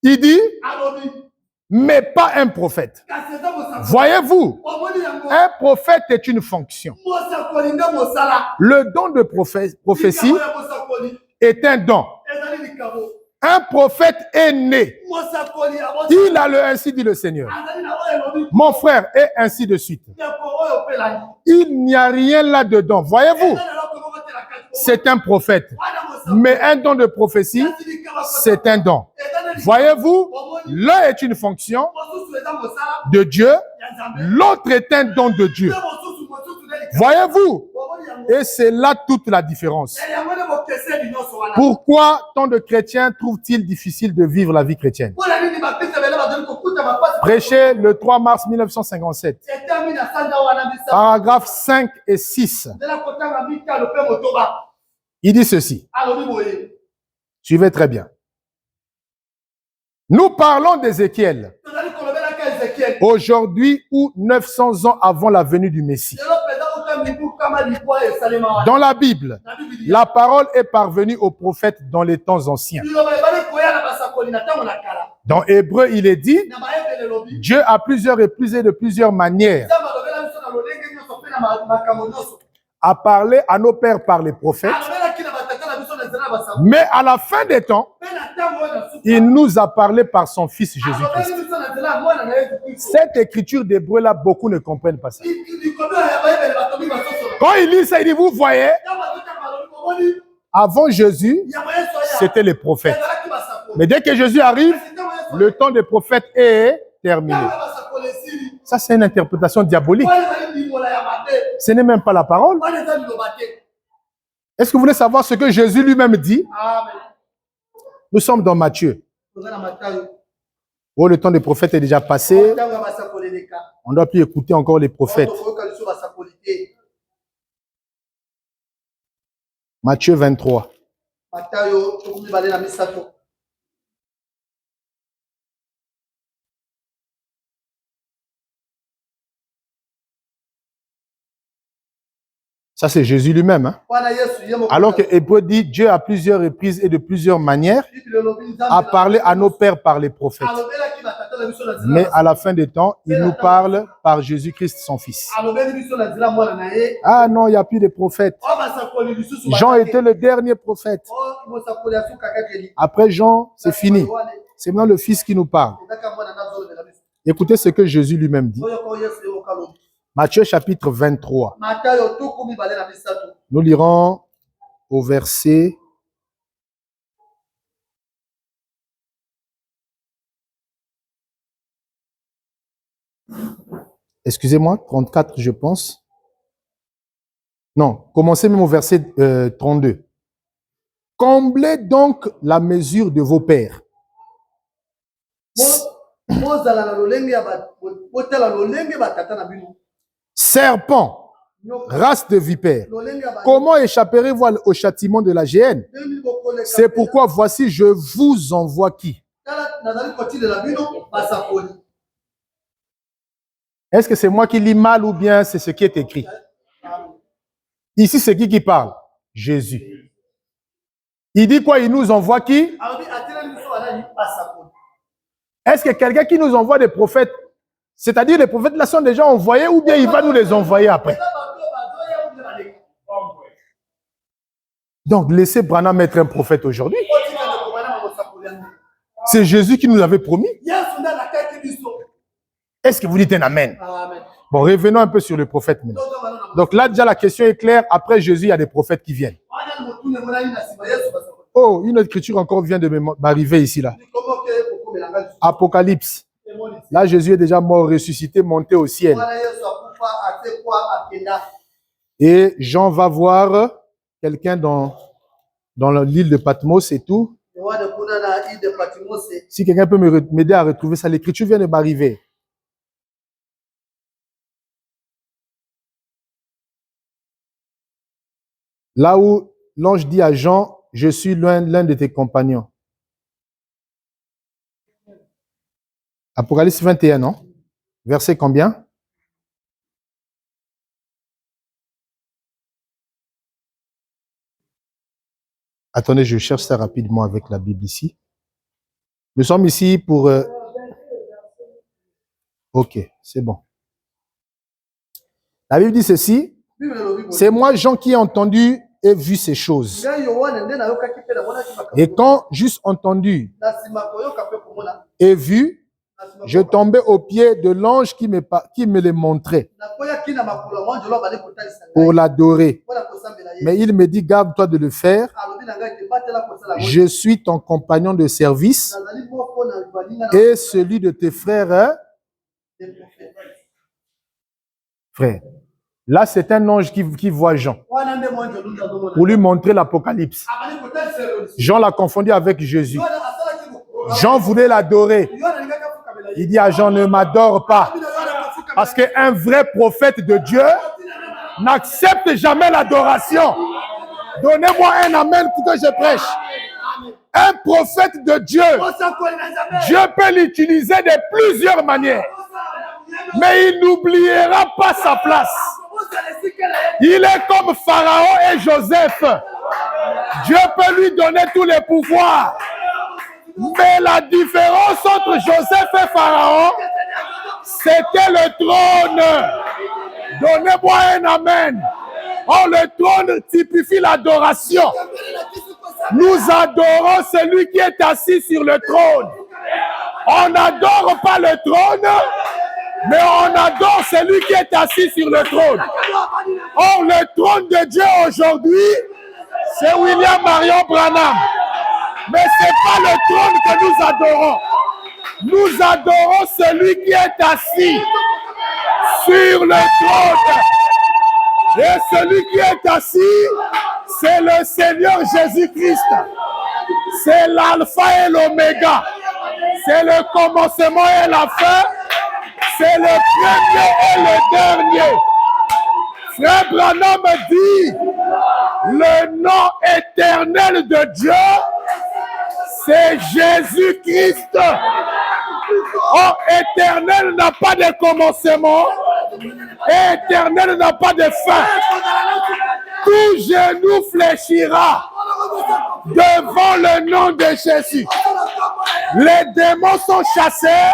Il dit, mais pas un prophète. Voyez-vous, un prophète est une fonction. Le don de prophétie est un don. Un prophète est né. Il a le ainsi dit le Seigneur. Mon frère, et ainsi de suite. Il n'y a rien là-dedans. Voyez-vous, c'est un prophète. Mais un don de prophétie, c'est un don. Voyez-vous, l'un est une fonction de Dieu, l'autre est un don de Dieu. Voyez-vous, et c'est là toute la différence. Pourquoi tant de chrétiens trouvent-ils difficile de vivre la vie chrétienne? Prêché le 3 mars 1957, paragraphes 5 et 6. Il dit ceci. Suivez très bien. Nous parlons d'Ézéchiel. Aujourd'hui ou 900 ans avant la venue du Messie. Dans la Bible, la parole est parvenue aux prophètes dans les temps anciens. Dans Hébreu, il est dit, Dieu a plusieurs épouses et de plusieurs manières a parlé à nos pères par les prophètes, mais à la fin des temps, il nous a parlé par son Fils Jésus-Christ. Cette écriture d'Hébreu-là, beaucoup ne comprennent pas ça. Quand il lit ça, il dit, vous voyez, avant Jésus, c'était les prophètes. Mais dès que Jésus arrive, le temps des prophètes est terminé. Ça, c'est une interprétation diabolique. Ce n'est même pas la parole. Est-ce que vous voulez savoir ce que Jésus lui-même dit? Nous sommes dans Matthieu. Oh, le temps des prophètes est déjà passé. On ne doit plus écouter encore les prophètes. Matthieu 23. Ça, c'est Jésus lui-même. Hein? Alors que Hébreu dit, Dieu a plusieurs reprises et de plusieurs manières a parlé à nos pères par les prophètes. Mais à la fin des temps, il nous parle par Jésus-Christ, son Fils. Ah non, il n'y a plus de prophètes. Jean était le dernier prophète. Après Jean, c'est fini. C'est maintenant le Fils qui nous parle. Écoutez ce que Jésus lui-même dit. Matthieu chapitre 23. Nous lirons au verset excusez-moi, 34, je pense. Non, commencez même au verset 32. Comblez donc la mesure de vos pères. Serpent, race de vipères, comment échapperez-vous au châtiment de la géhenne? C'est pourquoi voici, je vous envoie qui? Est-ce que c'est moi qui lis mal ou bien c'est ce qui est écrit? Ici, c'est qui parle? Jésus. Il dit quoi? Il nous envoie qui? Est-ce que quelqu'un qui nous envoie des prophètes, c'est-à-dire les prophètes là sont déjà envoyés ou bien il va nous les envoyer après? Donc, laissez Branham être un prophète aujourd'hui. C'est Jésus qui nous avait promis. Est-ce que vous dites un amen? Bon, revenons un peu sur le prophète maintenant. Donc là, déjà, la question est claire. Après Jésus, il y a des prophètes qui viennent. Oh, une autre écriture encore vient de m'arriver ici, là. Apocalypse. Là, Jésus est déjà mort, ressuscité, monté au ciel. Et Jean va voir quelqu'un dans l'île de Patmos et tout. Si quelqu'un peut m'aider à retrouver ça, l'écriture vient de m'arriver. Là où l'ange dit à Jean, je suis l'un de tes compagnons. Apocalypse 21, non? Verset combien? Attendez, je cherche ça rapidement avec la Bible ici. Nous sommes ici pour... Ok, c'est bon. La Bible dit ceci. C'est moi, Jean, qui ai entendu et vu ces choses. Et quand juste entendu et vu, je tombais aux pieds de l'ange qui me les montrait pour l'adorer. Mais il me dit, garde-toi de le faire. Je suis ton compagnon de service et celui de tes frères. Frère. Là, c'est un ange qui voit Jean pour lui montrer l'Apocalypse. Jean l'a confondu avec Jésus. Jean voulait l'adorer. Il dit à Jean, ne m'adore pas. Parce qu'un vrai prophète de Dieu n'accepte jamais l'adoration. Donnez-moi un amen pour que je prêche. Un prophète de Dieu, Dieu peut l'utiliser de plusieurs manières. Mais il n'oubliera pas sa place. Il est comme Pharaon et Joseph. Dieu peut lui donner tous les pouvoirs. Mais la différence entre Joseph et Pharaon, c'était le trône. Donnez-moi un amen. Oh, le trône typifie l'adoration. Nous adorons celui qui est assis sur le trône. On n'adore pas le trône, mais on adore celui qui est assis sur le trône. Or, le trône de Dieu aujourd'hui, c'est William Marion Branham. Mais ce n'est pas le trône que nous adorons. Nous adorons celui qui est assis sur le trône. Et celui qui est assis, c'est le Seigneur Jésus-Christ. C'est l'alpha et l'oméga. C'est le commencement et la fin. C'est le premier et le dernier. Frère Branham dit, le nom éternel de Dieu, c'est Jésus-Christ. Or, éternel n'a pas de commencement. Et éternel n'a pas de fin. Tout genou fléchira devant le nom de Jésus. Les démons sont chassés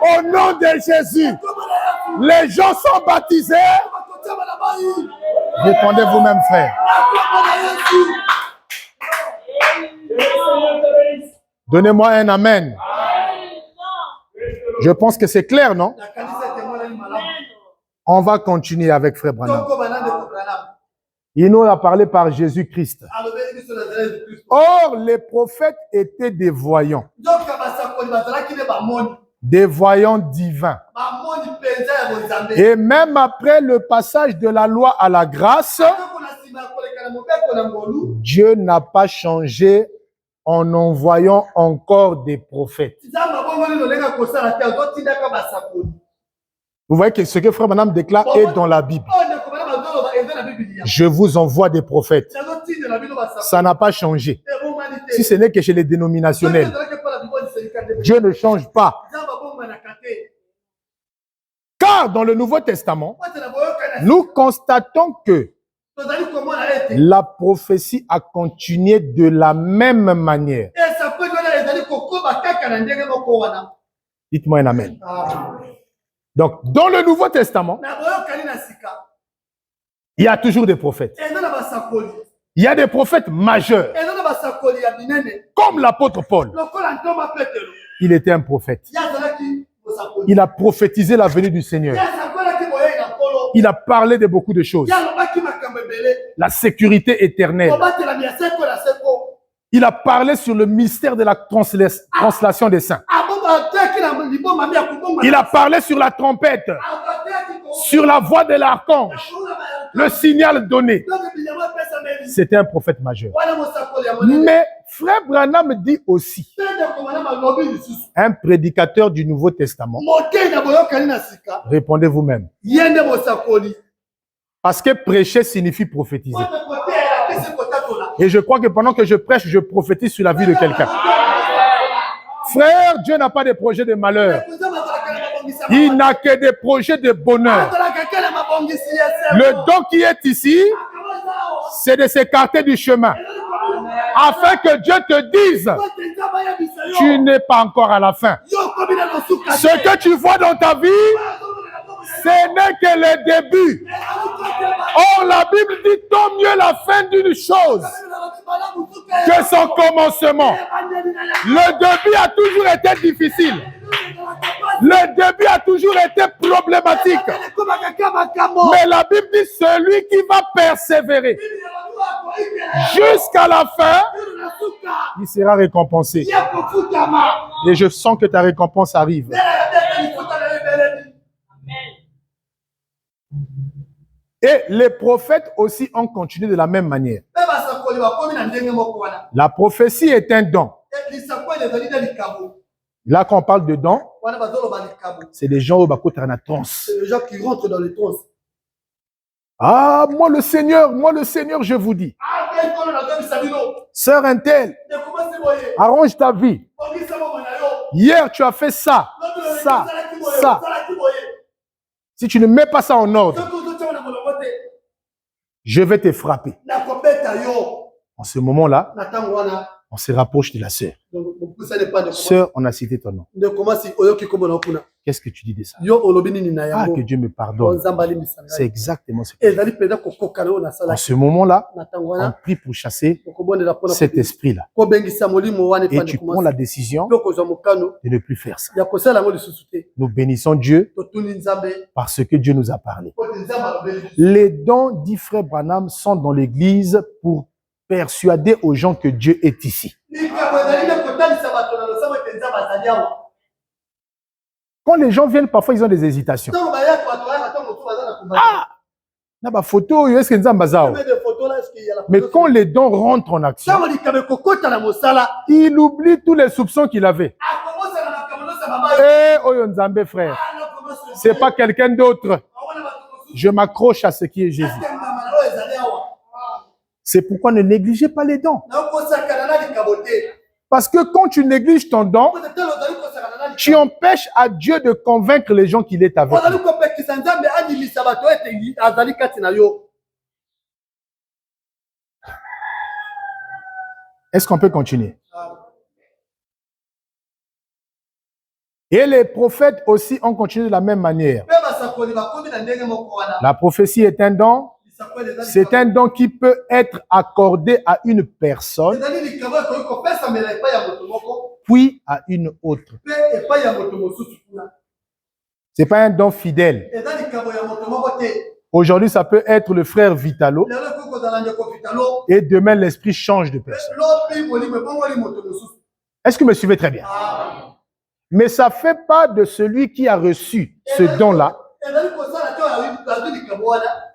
au nom de Jésus. Les gens sont baptisés. Répondez vous-même, frère. Donnez-moi un amen. Je pense que c'est clair, non? On va continuer avec frère Branham. Il nous a parlé par Jésus-Christ. Or, les prophètes étaient des voyants. des voyants divins. bamoni mpenza ya bonzambe. Et même après le passage de la loi à la grâce, Tango na nsima ya koleka na mobeko na ngolu, Dieu n'a pas changé en envoyant encore des prophètes. nzambe abongoli lolenga kosala te azotindaka basakoli. Vous voyez que ce que Frère Branham déclare est dans la Bible. oyo ndeko bana bazoloba eza na Biblia. Je vous envoie des prophètes. Nazotindela bino basakoli. Ça n'a pas changé. Ebongani te. Si ce n'est que chez les dénominationnels. Soki ezalaki mpona bibonzi serikali nde Dieu ne change pas. nzambe abonganaka te. Car dans le Nouveau Testament, Pote na boyokana nous constatons que tozali komona ete la prophétie a continué de la même manière. esakoli wana ezali kokoba kaka na ndenge moko wana. Dites-moi un amen. Donc, dans le Nouveau Testament, Na boyokani na sika il y a toujours des prophètes. eza na basakoli, Il y a des prophètes majeurs, eza na basakoli ya minene comme l'apôtre Paul. lokola ntoma Petelo. Il était un prophète. Ye azalaki mosakoli. Il a prophétisé la venue du Ye Seigneur. asakolaki boyei na nkolo. Il a parlé de beaucoup de choses. Ye alobaki makambo ebele. La sécurité éternelle. Kobatelami ya seko na seko. Il a parlé sur le mystère de la translation des saints. Abotaki na libomami ya kobonga. Il a parlé sur la trompette, Abotaki ko- sur la voix de l'archange, le signal donné. Donc, biloko epesameli. C'était un prophète majeur. Wana mosakoli ya monene. Mais Frère Branham dit aussi, Te ndeko wana malobi lisusu. un prédicateur du Nouveau Testament, Motei na boyokani na sika. répondez vous-même. Ye nde mosakoli. Parce que prêcher signifie prophétiser. Pote koteela apesi kotatola. Et je crois que pendant que je prêche, je prophétise sur la vie de quelqu'un. Frère, Dieu n'a pas de projet de malheur. Il n'a que des projets de bonheur. Le don qui est ici, c'est de s'écarter du chemin. Afin que Dieu te dise, tu n'es pas encore à la fin. Ce que tu vois dans ta vie, ce n'est que le début. Or, la Bible dit tant mieux la fin d'une chose que son commencement. Le début a toujours été difficile. Le début a toujours été problématique. Mais la Bible dit celui qui va persévérer jusqu'à la fin, il sera récompensé. Et je sens que ta récompense arrive. Et les prophètes aussi ont continué de la même manière. La prophétie est un don. Là, quand on parle de don, c'est les gens au Bakota en transe. C'est les gens qui rentrent dans les transes. Ah, moi le Seigneur, je vous dis. Sœur Intel, arrange ta vie. Hier, tu as fait ça, ça, ça. Si tu ne mets pas ça en ordre, je vais te frapper. En ce moment-là, on se rapproche de la sœur. Sœur, on a cité ton nom. Qu'est-ce que tu dis de ça? Ah, que Dieu me pardonne. C'est exactement ce que je dis. En ce moment-là, on prie pour chasser cet esprit-là. Et tu prends la décision de ne plus faire ça. Nous bénissons Dieu parce que Dieu nous a parlé. Les dons, dit Frère Branham, sont dans l'église pour persuader aux gens que Dieu est ici. Quand les gens viennent, parfois ils ont des hésitations. Ah, na photo, est-ce que nous avons? Mais quand les dons rentrent en action, il oublie tous les soupçons qu'il avait. Eh, Oyo Nzambe, frère, c'est pas quelqu'un d'autre. Je m'accroche à ce qui est Jésus. C'est pourquoi ne négligez pas les dons. Parce que quand tu négliges ton don, tu empêches à Dieu de convaincre les gens qu'il est avec eux. Est-ce qu'on peut continuer? Et les prophètes aussi ont continué de la même manière. La prophétie est un don. C'est un don qui peut être accordé à une personne, puis à une autre. Ce n'est pas un don fidèle. Aujourd'hui, ça peut être le frère Vitalo, et demain, l'esprit change de personne. Est-ce que vous me suivez très bien? Mais ça ne fait pas de celui qui a reçu ce don-là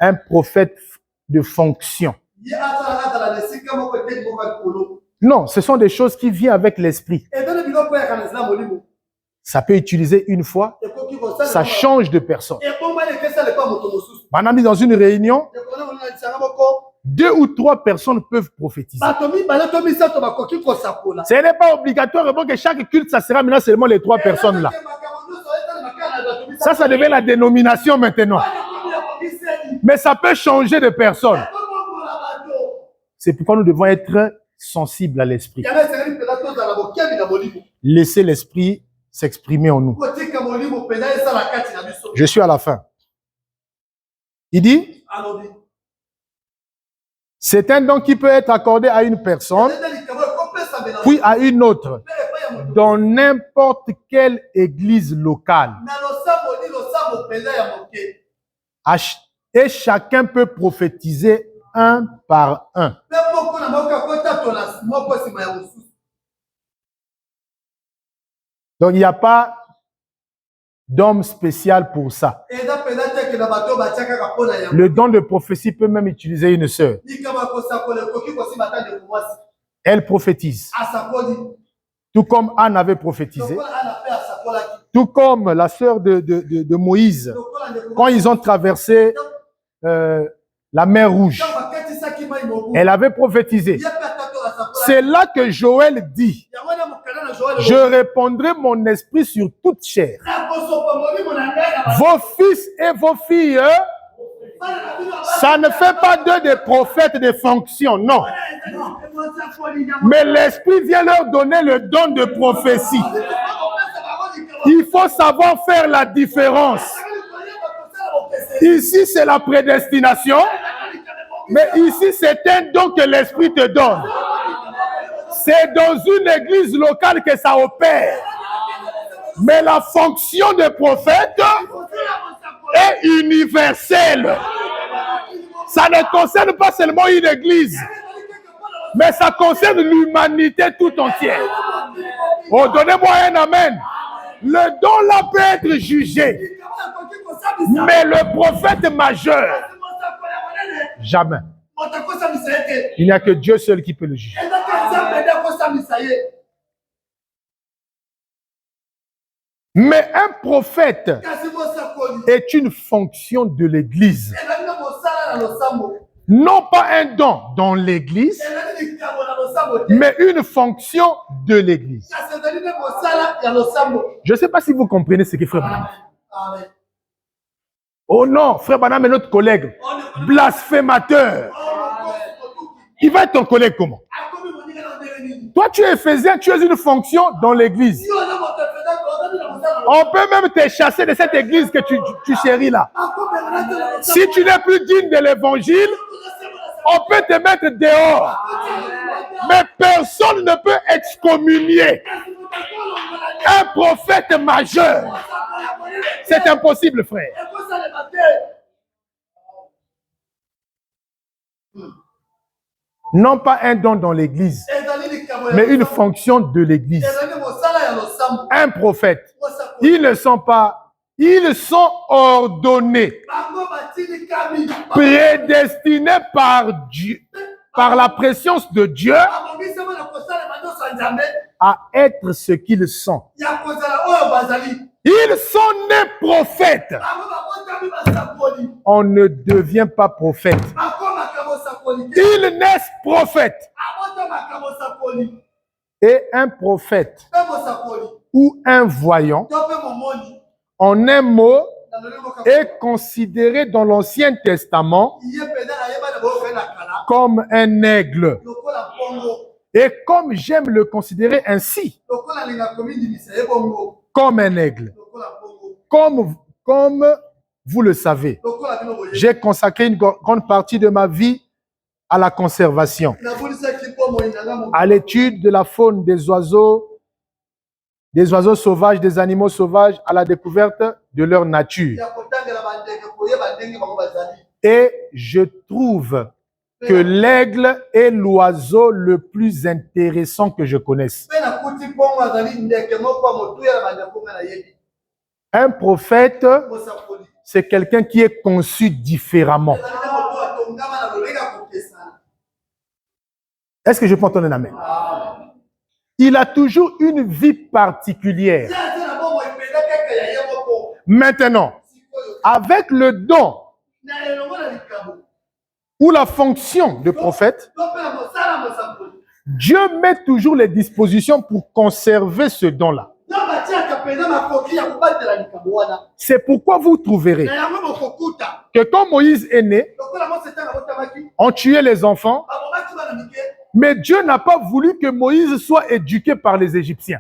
un prophète de fonction. Non, ce sont des choses qui viennent avec l'esprit. Ça peut utiliser une fois, ça change de personne. Maintenant, dans une réunion, 2 ou 3 personnes peuvent prophétiser. Ce n'est pas obligatoire que chaque culte, ça sera maintenant seulement les 3 personnes-là. Ça devient la dénomination maintenant. Mais ça peut changer de personne. C'est pourquoi nous devons être sensibles à l'esprit. Laissez l'esprit s'exprimer en nous. Je suis à la fin. Il dit, c'est un don qui peut être accordé à une personne, puis à une autre, dans n'importe quelle église locale. Et chacun peut prophétiser un par un. Donc, il n'y a pas d'homme spécial pour ça. Le don de prophétie peut même utiliser une sœur. Elle prophétise. Tout comme Anne avait prophétisé. Tout comme la sœur de Moïse, quand ils ont traversé la mer Rouge, elle avait prophétisé. C'est là que Joël dit, je répandrai mon esprit sur toute chair. Vos fils et vos filles, ça ne fait pas d'eux des prophètes de fonction, non. Mais l'esprit vient leur donner le don de prophétie. Il faut savoir faire la différence. Ici, c'est la prédestination, mais ici, c'est un don que l'esprit te donne. C'est dans une église locale que ça opère. Mais la fonction de prophète est universelle. Ça ne concerne pas seulement une église, mais ça concerne l'humanité tout entière. Oh, donnez-moi un amen. Le don là peut être jugé, mais le prophète majeur, jamais. Il n'y a que Dieu seul qui peut le juger. Mais un prophète est une fonction de l'Église. Non pas un don dans l'Église, mais une fonction de l'Église. Je ne sais pas si vous comprenez ce que Frère Branham dit. Oh non, Frère Branham est notre collègue. Blasphémateur. Il va être ton collègue comment? Toi, tu es ephésien, tu es une fonction dans l'église. On peut même te chasser de cette église que tu chéris là. Si tu n'es plus digne de l'évangile, on peut te mettre dehors. Mais personne ne peut excommunier un prophète majeur. C'est impossible, frère. Non pas un don dans l'église, mais une fonction de l'église. Un prophète. Ils ne sont pas, ils sont ordonnés, prédestinés par Dieu, par la présence de Dieu, à être ce qu'ils sont. Ils sont nés prophètes. On ne devient pas prophète. Ils naissent prophètes. Et un prophète ou un voyant, en un mot, est considéré dans l'Ancien Testament comme un aigle. Et comme j'aime le considérer ainsi, comme un aigle. Comme vous le savez, j'ai consacré une grande partie de ma vie à la conservation, à l'étude de la faune des oiseaux sauvages, des animaux sauvages, à la découverte de leur nature. Et je trouve que l'aigle est l'oiseau le plus intéressant que je connaisse. Un prophète, c'est quelqu'un qui est conçu différemment. Est-ce que je peux entendre un amen? Il a toujours une vie particulière. Maintenant, avec le don ou la fonction de prophète, Dieu met toujours les dispositions pour conserver ce don-là. C'est pourquoi vous trouverez que quand Moïse est né, on tuait les enfants, mais Dieu n'a pas voulu que Moïse soit éduqué par les Égyptiens.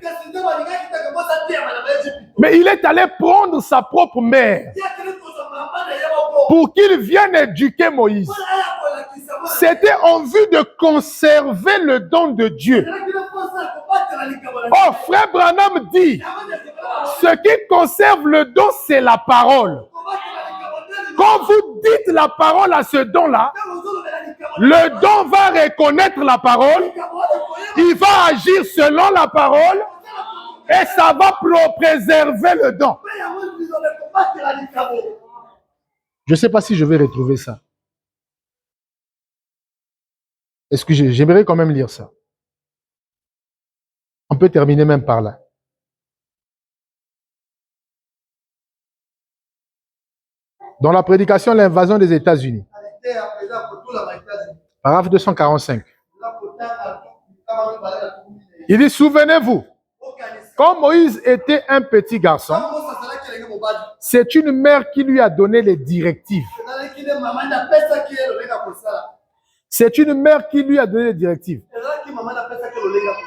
Mais il est allé prendre sa propre mère pour qu'il vienne éduquer Moïse. C'était en vue de conserver le don de Dieu. Oh, frère Branham dit, ce qui conserve le don, c'est la parole. Quand vous dites la parole à ce don-là, le don va reconnaître la parole, il va agir selon la parole et ça va préserver le don. Je ne sais pas si je vais retrouver ça. Est-ce que j'aimerais quand même lire ça? On peut terminer même par là. Dans la prédication, l'invasion des États-Unis. Paragraphe 245. Il dit, souvenez-vous, quand Moïse était un petit garçon, c'est une mère qui lui a donné les directives. C'est une mère qui lui a donné les directives.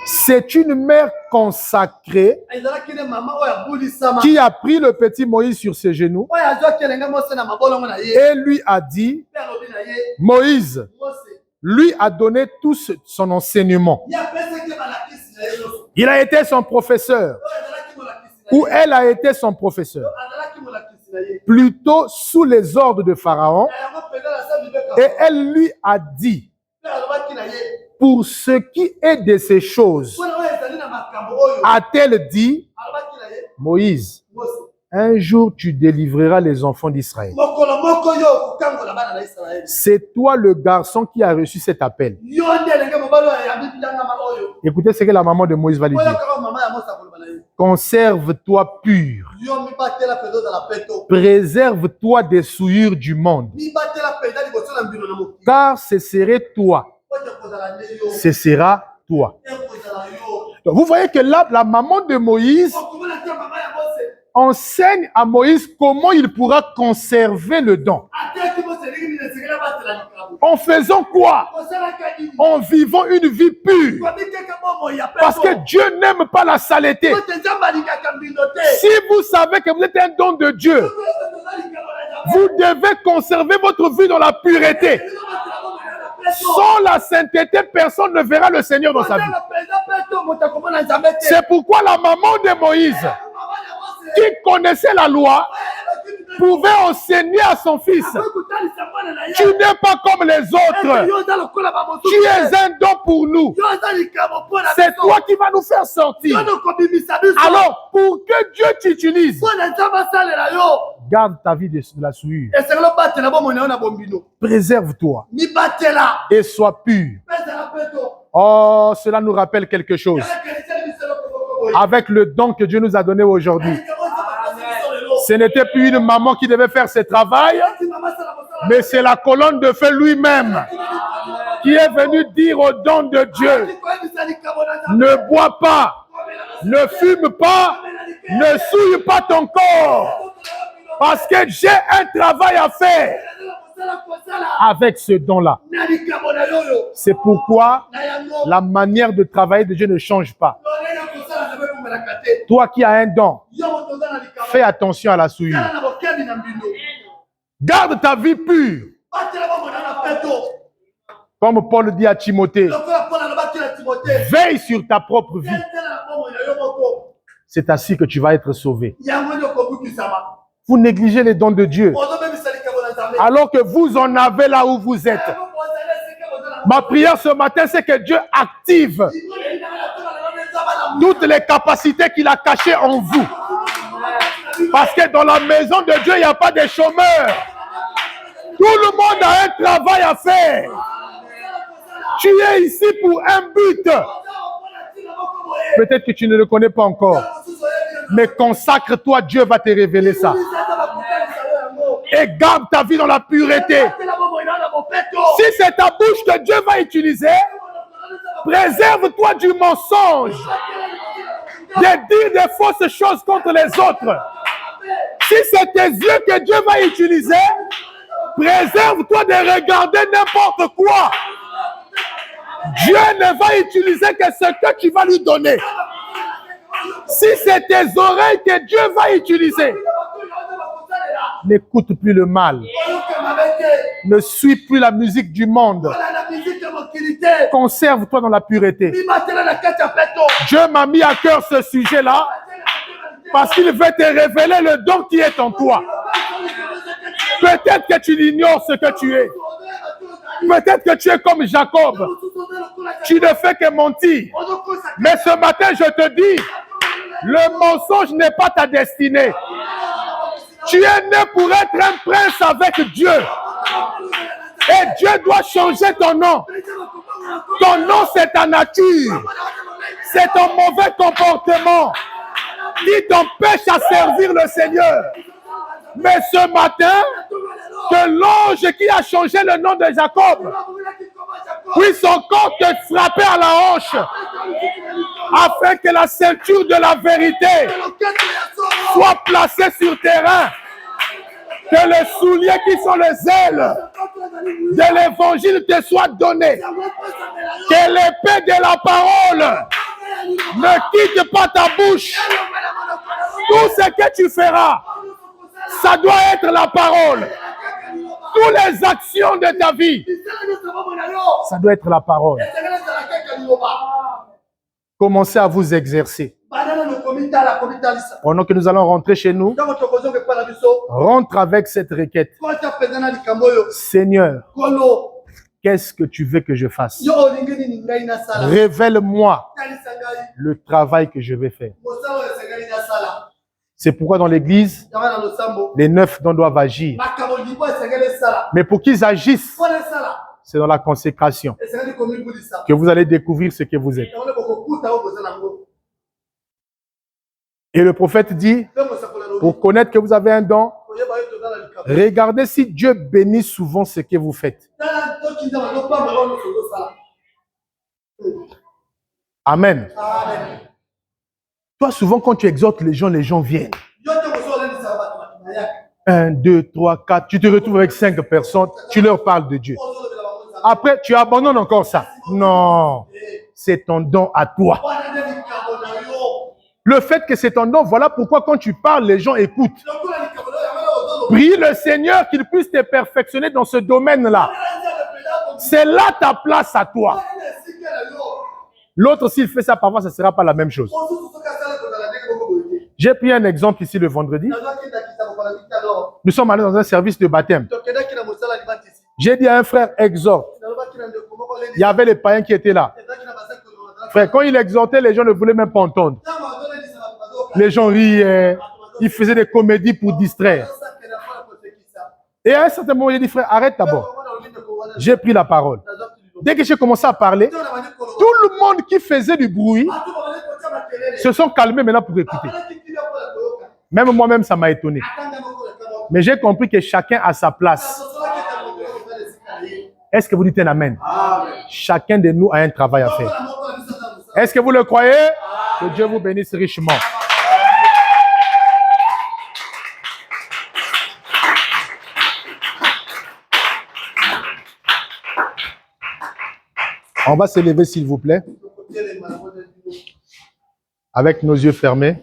C'est une mère consacrée qui a pris le petit Moïse sur ses genoux et lui a dit, Moïse lui a donné tout son enseignement. Il a été son professeur ou elle a été son professeur. Plutôt sous les ordres de Pharaon. Et elle lui a dit, pour ce qui est de ces choses, a-t-elle dit, Moïse, un jour tu délivreras les enfants d'Israël. C'est toi le garçon qui a reçu cet appel. Écoutez ce que la maman de Moïse va lui dire. Conserve-toi pur. Préserve-toi des souillures du monde. Car ce serait toi. Ce sera toi. Donc, vous voyez que là, la maman de Moïse enseigne à Moïse comment il pourra conserver le don. En faisant quoi? En vivant une vie pure. Parce que Dieu n'aime pas la saleté. Si vous savez que vous êtes un don de Dieu, vous devez conserver votre vie dans la pureté. Sans la sainteté, personne ne verra le Seigneur dans sa vie. C'est pourquoi la maman de Moïse, qui connaissait la loi, pouvait enseigner à son fils, tu n'es pas comme les autres, tu es un don pour nous, c'est toi qui vas nous faire sortir. Alors, pour que Dieu t'utilise, garde ta vie de la souillure, préserve-toi et sois pur. Oh, cela nous rappelle quelque chose avec le don que Dieu nous a donné aujourd'hui. Ce n'était plus une maman qui devait faire ce travail, mais c'est la colonne de feu lui-même qui est venu dire au don de Dieu, ne bois pas, ne fume pas, ne souille pas ton corps, parce que j'ai un travail à faire avec ce don-là. C'est pourquoi la manière de travailler de Dieu ne change pas. Toi qui as un don, fais attention à la souillure. Garde ta vie pure. Comme Paul dit à Timothée, veille sur ta propre vie. C'est ainsi que tu vas être sauvé. Vous négligez les dons de Dieu, alors que vous en avez là où vous êtes. Ma prière ce matin, c'est que Dieu active toutes les capacités qu'il a cachées en vous. Parce que dans la maison de Dieu, il n'y a pas de chômeurs. Tout le monde a un travail à faire. Tu es ici pour un but. Peut-être que tu ne le connais pas encore. Mais consacre-toi, Dieu va te révéler ça. Et garde ta vie dans la pureté. Si c'est ta bouche que Dieu va utiliser, préserve-toi du mensonge, de dire des fausses choses contre les autres. Si c'est tes yeux que Dieu va utiliser, préserve-toi de regarder n'importe quoi. Dieu ne va utiliser que ce que tu vas lui donner. Si c'est tes oreilles que Dieu va utiliser, n'écoute plus le mal. Ne suis plus la musique du monde. Conserve-toi dans la pureté. Dieu m'a mis à cœur ce sujet-là parce qu'il veut te révéler le don qui est en toi. Peut-être que tu ignores ce que tu es. Peut-être que tu es comme Jacob. Tu ne fais que mentir. Mais ce matin, je te dis, le mensonge n'est pas ta destinée. Tu es né pour être un prince avec Dieu. Et Dieu doit changer ton nom. Ton nom, c'est ta nature. C'est ton mauvais comportement qui t'empêche à servir le Seigneur. Mais ce matin, que l'ange qui a changé le nom de Jacob puisse encore te frapper à la hanche afin que la ceinture de la vérité soit placée sur terrain. Que les souliers qui sont les ailes de l'évangile te soient donnés. Que l'épée de la parole ne quitte pas ta bouche. Tout ce que tu feras, ça doit être la parole. Toutes les actions de ta vie, ça doit être la parole. Commencez à vous exercer. Pendant que nous allons rentrer chez nous, rentre avec cette requête. Seigneur, qu'est-ce que tu veux que je fasse? Révèle-moi le travail que je vais faire. C'est pourquoi dans l'église, les 9 dons doivent agir. Mais pour qu'ils agissent, c'est dans la consécration que vous allez découvrir ce que vous êtes. Et le prophète dit, pour connaître que vous avez un don, regardez si Dieu bénit souvent ce que vous faites. Amen. Toi, souvent, quand tu exhortes les gens viennent. 1, 2, 3, 4, tu te retrouves avec 5 personnes, tu leur parles de Dieu. Après, tu abandonnes encore ça. Non, c'est ton don à toi. Le fait que c'est ton don, voilà pourquoi quand tu parles, les gens écoutent. Prie le Seigneur qu'il puisse te perfectionner dans ce domaine-là. C'est là ta place à toi. L'autre, s'il fait ça parfois, ce ne sera pas la même chose. J'ai pris un exemple ici le vendredi. Nous sommes allés dans un service de baptême. J'ai dit à un frère, exhorte. Il y avait les païens qui étaient là. Frère, quand il exhortait, les gens ne voulaient même pas entendre. Les gens riaient. Ils faisaient des comédies pour distraire. Et à un certain moment, j'ai dit, frère, arrête d'abord. J'ai pris la parole. Dès que j'ai commencé à parler, tout le monde qui faisait du bruit se sont calmés maintenant pour écouter. Même moi-même, ça m'a étonné. Mais j'ai compris que chacun a sa place. Est-ce que vous dites un amen? Chacun de nous a un travail à faire. Est-ce que vous le croyez? Que Dieu vous bénisse richement. On va se lever, s'il vous plaît, avec nos yeux fermés.